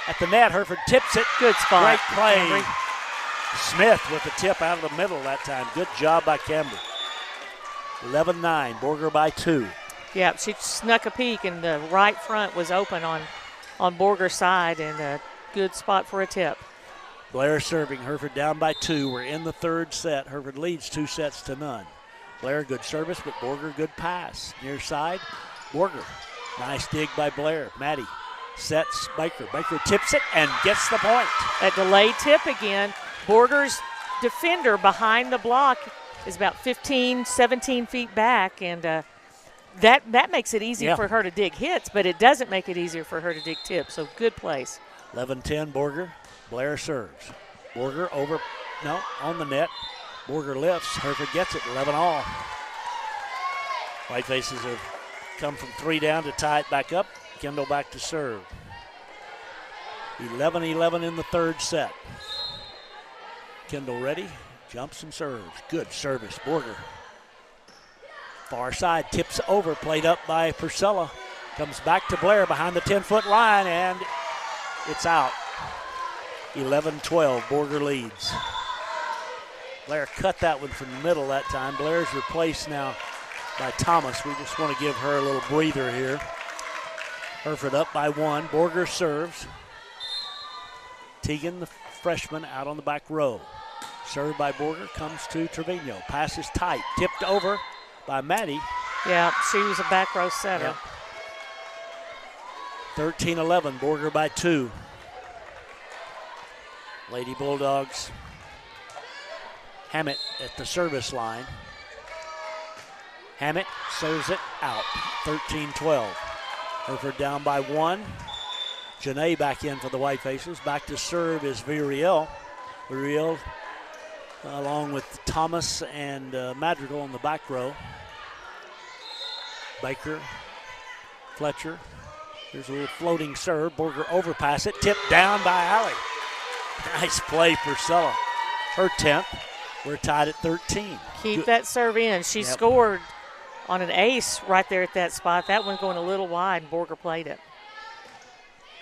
At the net, Hereford tips it. Good spot. Great play. Camry. Smith with the tip out of the middle that time. Good job by Camry. 11-9. Borger by 2. Yeah, she snuck a peek, and the right front was open on Borger's side, and a good spot for a tip. Blair serving. Hereford down by 2. We're in the third set. Hereford leads 2-0. Blair, good service, but Borger, good pass. Near side, Borger. Nice dig by Blair. Maddie sets Baker. Baker tips it and gets the point. A delayed tip again. Borger's defender behind the block is about 15, 17 feet back, and that makes it easy for her to dig hits, but it doesn't make it easier for her to dig tips, so good place. 11-10, Borger. Blair serves. Borger on the net. Borger lifts. Hereford gets it. 11-all. Whitefaces have come from 3 down to tie it back up. Kendall back to serve. 11-11 in the third set. Kendall ready. Jumps and serves. Good service. Borger. Far side. Tips over. Played up by Purcell. Comes back to Blair behind the 10-foot line, and it's out. 11-12. Borger leads. Blair cut that one from the middle that time. Blair's replaced now by Thomas. We just want to give her a little breather here. Hereford up by 1. Borger serves. Teagan, the freshman, out on the back row. Served by Borger, comes to Trevino. Passes tight, tipped over by Maddie. Yeah, she was a back row setter. Yep. 13-11, Borger by 2. Lady Bulldogs. Hammett at the service line. Hammett serves it out. 13-12. Hereford down by 1. Janae back in for the Whitefaces. Back to serve is Villarreal. Villarreal along with Thomas and Madrigal on the back row. Baker, Fletcher. There's a little floating serve. Borger overpass it. Tipped down by Alley. Nice play, Purcell. Her 10th. We're tied at 13. Keep that serve in. She scored on an ace right there at that spot. That one going a little wide, and Borger played it.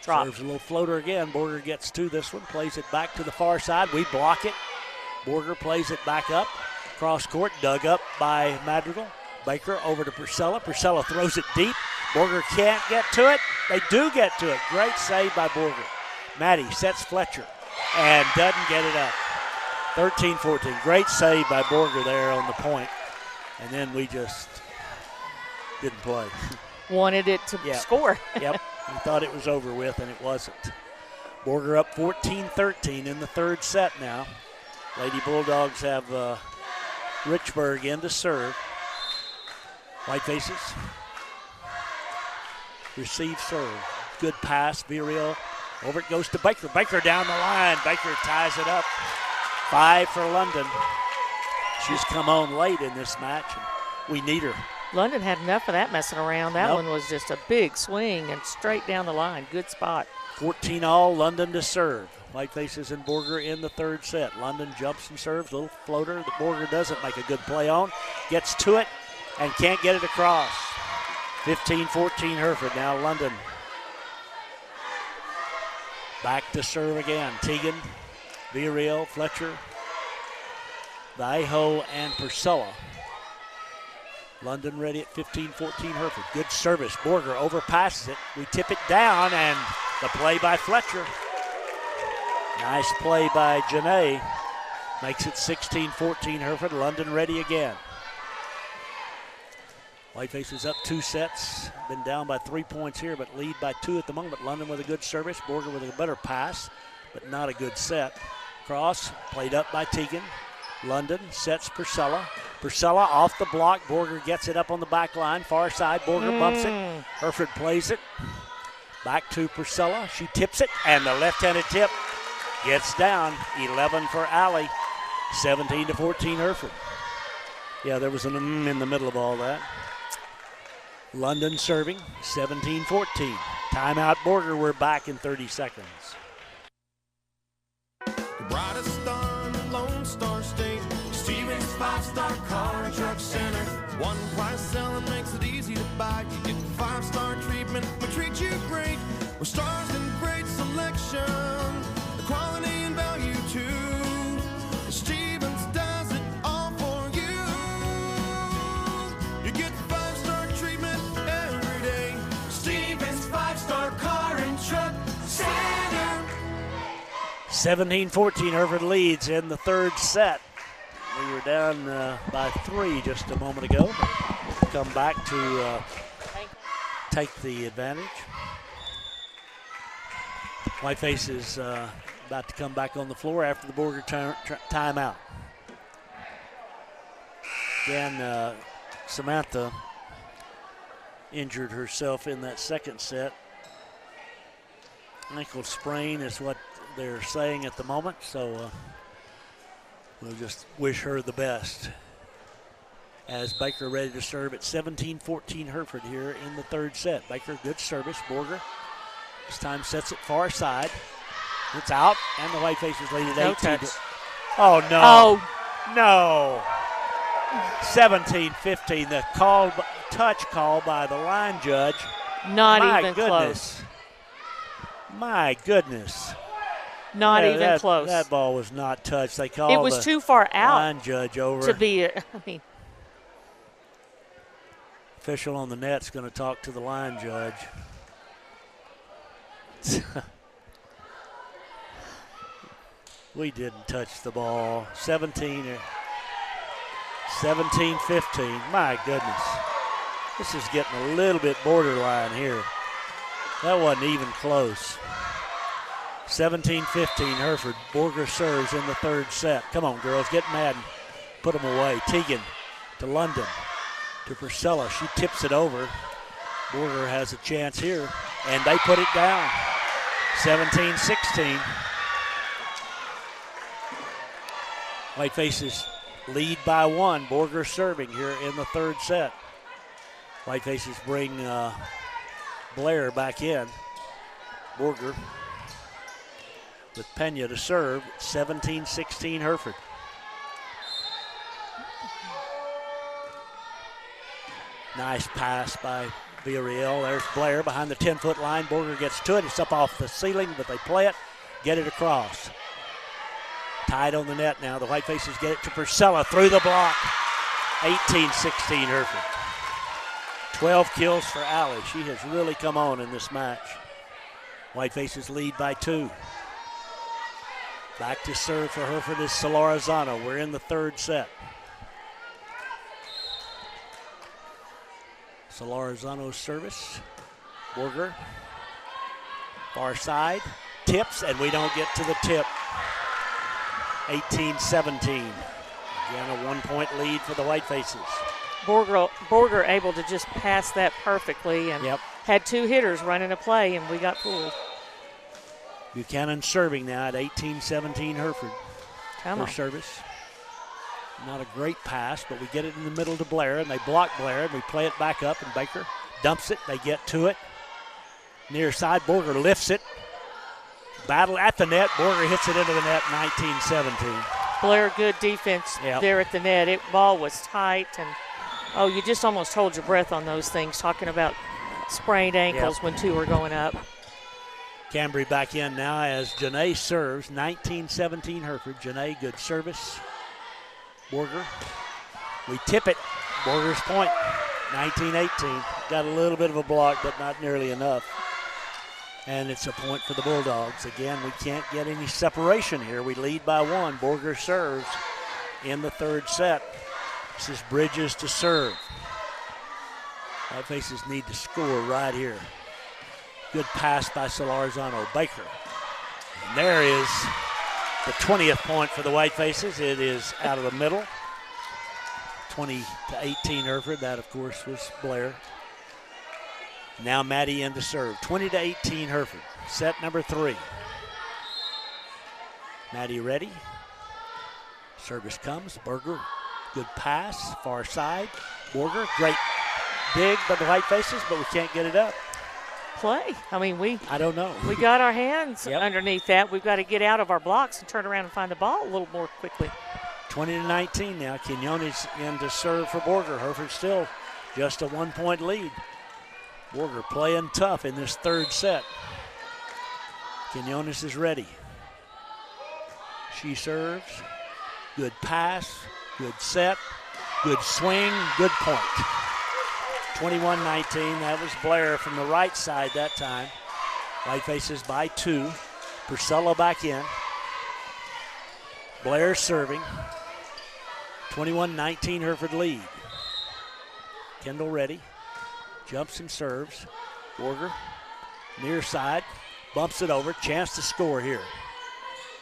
Drop. Serves a little floater again. Borger gets to this one, plays it back to the far side. We block it. Borger plays it back up. Cross court, dug up by Madrigal. Baker over to Purcell. Purcell throws it deep. Borger can't get to it. They do get to it. Great save by Borger. Maddie sets Fletcher and doesn't get it up. 13-14. Great save by Borger there on the point. And then we just didn't play. Wanted it to score. Yep. We thought it was over with, and it wasn't. Borger up 14-13 in the third set now. Lady Bulldogs have Richburg in to serve. Whitefaces. Receive serve. Good pass. Villarreal. Over it goes to Baker. Baker down the line. Baker ties it up. 5 for London. She's come on late in this match, and we need her. London had enough of that messing around. That one was just a big swing and straight down the line. Good spot. 14-all, London to serve. Whitefaces and Borger in the third set. London jumps and serves. Little floater that Borger doesn't make a good play on. Gets to it and can't get it across. 15-14 Hereford. Now London back to serve again. Teagan, Villarreal, Fletcher, Vallejo, and Purcell. London ready at 15-14 Hereford. Good service. Borger overpasses it. We tip it down, and the play by Fletcher. Nice play by Janae. Makes it 16-14 Hereford. London ready again. Whitefaces up 2 sets. Been down by 3 points here, but lead by 2 at the moment. London with a good service. Borger with a better pass, but not a good set. Cross played up by Teagan. London sets Purcell. Purcell off the block. Borger gets it up on the back line. Far side. Borger bumps it. Hereford plays it. Back to Purcell. She tips it, and the left-handed tip gets down. 11 for Alley. 17-14 Hereford. Yeah, there was an in the middle of all that. London serving. 17-14. Timeout Borger. We're back in 30 seconds. The brightest star in the Lone Star State. Stevens 5-Star Car and Truck Center. One price selling makes it easy to buy. You get 5-star treatment, we treat you great. With stars and great selection, the quality and value too. Stevens does it all for you. You get 5-star treatment every day. Stevens 5-Star Car and Truck Center. 17-14, Hereford leads in the third set. We were down by 3 just a moment ago. Come back to take the advantage. Whiteface is about to come back on the floor after the Borger timeout. Again, Samantha injured herself in that second set. Ankle sprain is what they're saying at the moment, so we'll just wish her the best. As Baker ready to serve at 17-14 Hereford here in the third set. Baker, good service. Borger this time sets it far side. It's out, and the Whitefaces lead at 18. Oh, no. Oh. No. 17-15. The touch call by the line judge. Not even close. My goodness. Not even close. That ball was not touched. They called it was too far out. Line judge over. To be, Official on the net's going to talk to the line judge. We didn't touch the ball. 17-15. My goodness. This is getting a little bit borderline here. That wasn't even close. 17-15 Hereford. Borger serves in the third set. Come on, girls, get mad and put them away. Teagan to London to Purcell. She tips it over. Borger has a chance here, and they put it down. 17-16. Whitefaces lead by 1. Borger serving here in the third set. Whitefaces bring Blair back in. Borger with Pena to serve. 17-16 Hereford. Nice pass by Villarreal. There's Blair behind the 10-foot line. Borger gets to it. It's up off the ceiling, but they play it, get it across. Tied on the net now. The Whitefaces get it to Purcell through the block. 18-16 Hereford. 12 kills for Alley. She has really come on in this match. Whitefaces lead by 2. Back to serve for Hereford is Solorzano. We're in the third set. Solorzano's service. Borger. Far side. Tips, and we don't get to the tip. 18-17. Again, a 1-point lead for the Whitefaces. Borger able to just pass that perfectly and had 2 hitters running a play, and we got fooled. Buchanan serving now at 18-17 Hereford. Come on. Service. Not a great pass, but we get it in the middle to Blair, and they block Blair, and we play it back up, and Baker dumps it. They get to it. Near side, Borger lifts it. Battle at the net. Borger hits it into the net, 19-17. Blair, good defense there at the net. Ball was tight, and, you just almost hold your breath on those things, talking about sprained ankles when 2 are going up. Cambry back in now as Janae serves. 19-17 Hereford. Janae, good service. Borger. We tip it. Borger's point. 19-18. Got a little bit of a block, but not nearly enough. And it's a point for the Bulldogs. Again, we can't get any separation here. We lead by 1. Borger serves in the third set. This is Bridges to serve. Whitefaces need to score right here. Good pass by Solorzano. Baker. And there is the 20th point for the Whitefaces. It is out of the middle. 20-18 Hereford. That, of course, was Blair. Now Maddie in to serve. 20-18 Hereford. Set number 3. Maddie ready. Service comes. Borger, good pass. Far side. Borger, great dig by the Whitefaces, but we can't get it up. Play. I mean, I don't know. We got our hands underneath that. We've got to get out of our blocks and turn around and find the ball a little more quickly. 20-19 now. Quinones in to serve for Borger. Hereford still just a 1-point lead. Borger playing tough in this third set. Quinones is ready. She serves. Good pass. Good set. Good swing. Good point. 21-19. That was Blair from the right side that time. Whitefaces by 2. Purcell back in. Blair serving. 21-19 Hereford lead. Kendall ready. Jumps and serves. Borger near side. Bumps it over. Chance to score here.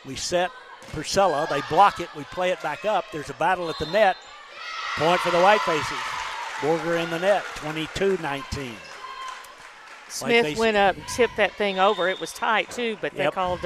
We set Purcell. They block it. We play it back up. There's a battle at the net. Point for the Whitefaces. Borger in the net. 22-19. Smith went up and tipped that thing over. It was tight, too, but they called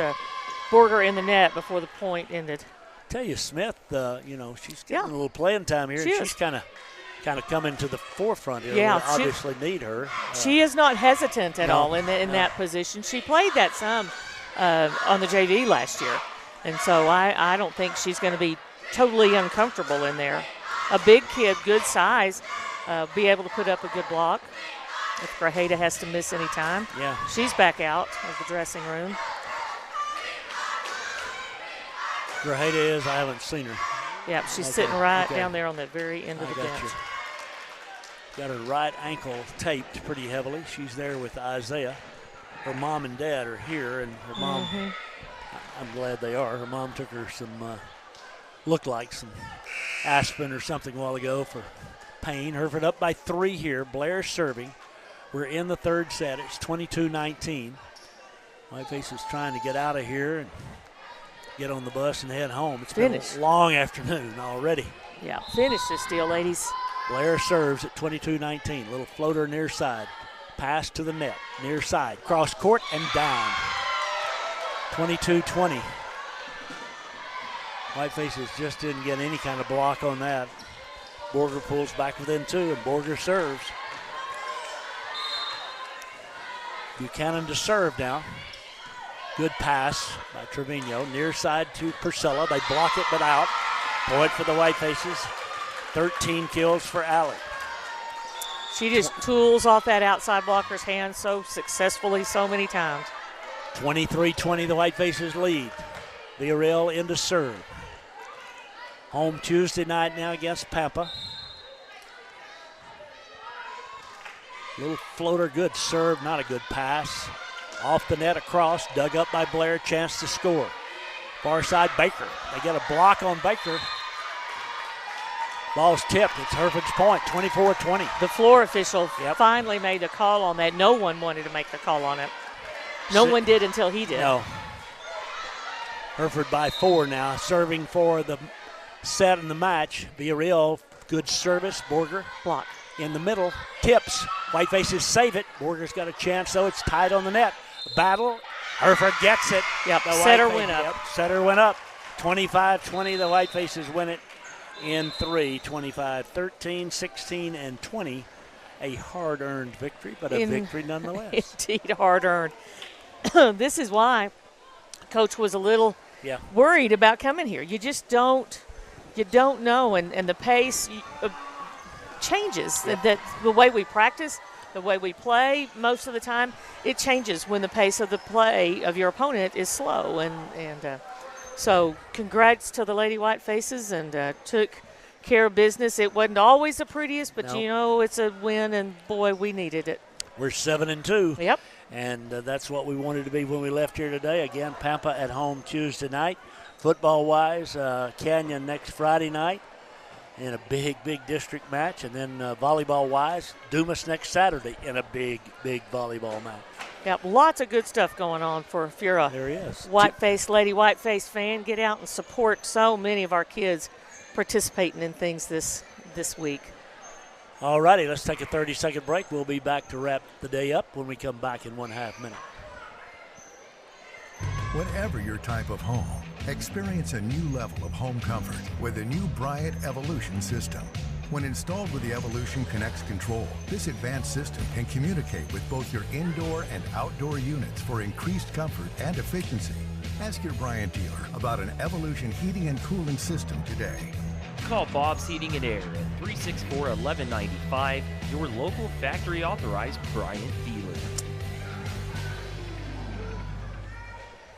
Borger in the net before the point ended. Tell you, Smith, she's getting a little playing time here. She's kind of coming to the forefront here. Yeah, we obviously need her. She is not hesitant at all in that position. She played that some on the JV last year, and so I don't think she's going to be totally uncomfortable in there. A big kid, good size, be able to put up a good block. If Grajeda has to miss any time, she's back out of the dressing room. Grajeda is. I haven't seen her. Yeah, she's sitting right down there on the very end of the bench. Got her right ankle taped pretty heavily. She's there with Isaiah. Her mom and dad are here, and her mom, I'm glad they are. Her mom took her some, looked like some aspirin or something a while ago for pain. Hereford up by 3 here. Blair serving. We're in the third set. It's 22-19. Whiteface is trying to get out of here and get on the bus and head home. It's been a long afternoon already. Yeah, finish this deal, ladies. Blair serves at 22-19. Little floater near side. Pass to the net. Near side. Cross court and down. 22-20. Whitefaces just didn't get any kind of block on that. Borger pulls back within 2, and Borger serves. Buchanan to serve now. Good pass by Trevino. Near side to Purcell. They block it, but out. Point for the Whitefaces. 13 kills for Allie. She just tools off that outside blocker's hand so successfully so many times. 23-20, the Whitefaces lead. Villarreal into serve. Home Tuesday night now against Pampa. Little floater, good serve, not a good pass. Off the net across, dug up by Blair, chance to score. Far side, Baker. They get a block on Baker. Ball's tipped. It's Hereford's point, 24-20. The floor official finally made a call on that. No one wanted to make the call on it. No one did until he did. No. Hereford by 4 now, serving for the set in the match. Villarreal, good service. Borger. Block. In the middle, tips. Whitefaces save it. Borger's got a chance, though. It's tied on the net. Battle. Hereford gets it. Yep, setter went up. Yep, setter went up. 25-20, the Whitefaces win it in 3. 25-13, 16, and 20. A hard-earned victory, but a victory nonetheless. Indeed, hard-earned. This is why Coach was a little worried about coming here. You just don't know, and the pace changes. That the way we practice, the way we play, most of the time, it changes when the pace of the play of your opponent is slow. And so congrats to the Lady Whitefaces, and took care of business. It wasn't always the prettiest, but it's a win, and boy, we needed it. We're 7-2. Yep. And that's what we wanted to be when we left here today. Again, Pampa at home Tuesday night. Football-wise, Canyon next Friday night in a big district match. And then volleyball-wise, Dumas next Saturday in a big volleyball match. Yep, lots of good stuff going on for if you're a Whiteface, Lady Whiteface fan. Get out and support so many of our kids participating in things this week. All righty, let's take a 30-second break. We'll be back to wrap the day up when we come back in 1/2 minute. Whatever your type of home, experience a new level of home comfort with the new Bryant Evolution system. When installed with the Evolution Connects control, this advanced system can communicate with both your indoor and outdoor units for increased comfort and efficiency. Ask your Bryant dealer about an Evolution heating and cooling system today. Call Bob's Heating and Air at 364-1195, your local factory authorized Bryant dealer.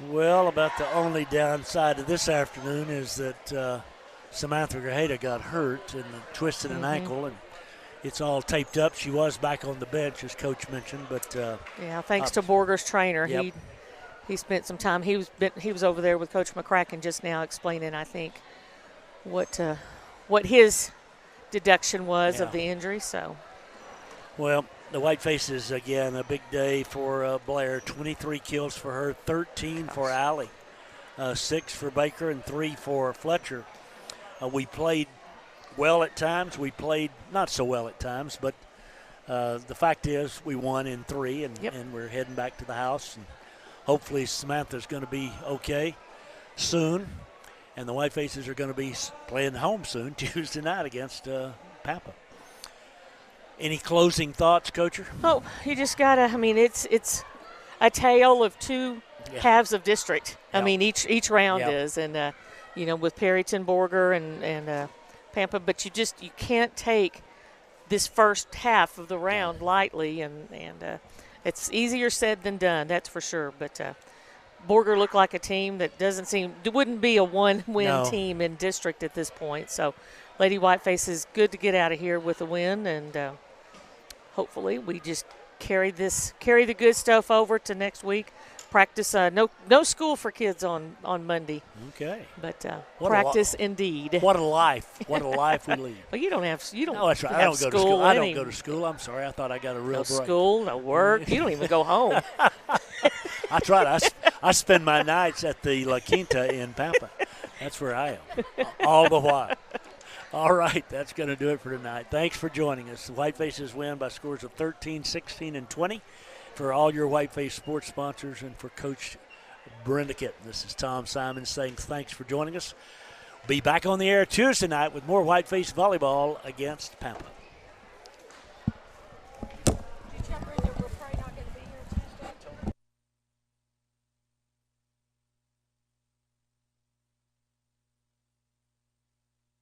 Well, about the only downside of this afternoon is that Samantha Grajeda got hurt and twisted an ankle, and it's all taped up. She was back on the bench, as Coach mentioned, but yeah, thanks to Borger's trainer. Yep. He spent some time. He was over there with Coach McCracken just now, explaining, I think, what his deduction was of the injury. So, well, the Whitefaces again, a big day for Blair. 23 kills for her, 13 for Allie, 6 for Baker, and 3 for Fletcher. We played well at times. We played not so well at times, but the fact is we won in 3, and we're heading back to the house. And hopefully Samantha's going to be okay soon, and the Whitefaces are going to be playing home soon, Tuesday night against Pampa. Any closing thoughts, Coacher? Oh, you just got to, I mean, it's a tale of two halves of district. I mean, each round is, and with Perryton, Borger, and Pampa, but you can't take this first half of the round lightly, and it's easier said than done, that's for sure. But Borger looked like a team that wouldn't be a one-win team in district at this point. So Lady Whiteface is good to get out of here with a win, and hopefully we just carry the good stuff over to next week. Practice, no school for kids on Monday. Okay. But practice indeed. What a life. What a life we lead. Well, you don't have No, that's right. I don't go to school. I don't go to school. I'm sorry. I thought I got a real break. No school, no work. You don't even go home. That's right. I spend my nights at the La Quinta in Pampa. That's where I am all the while. All right, that's going to do it for tonight. Thanks for joining us. The Whitefaces win by scores of 13, 16, and 20. For all your Whiteface sports sponsors and for Coach Brenda Kitten, this is Tom Simon saying thanks for joining us. Be back on the air Tuesday night with more Whiteface volleyball against Pampa.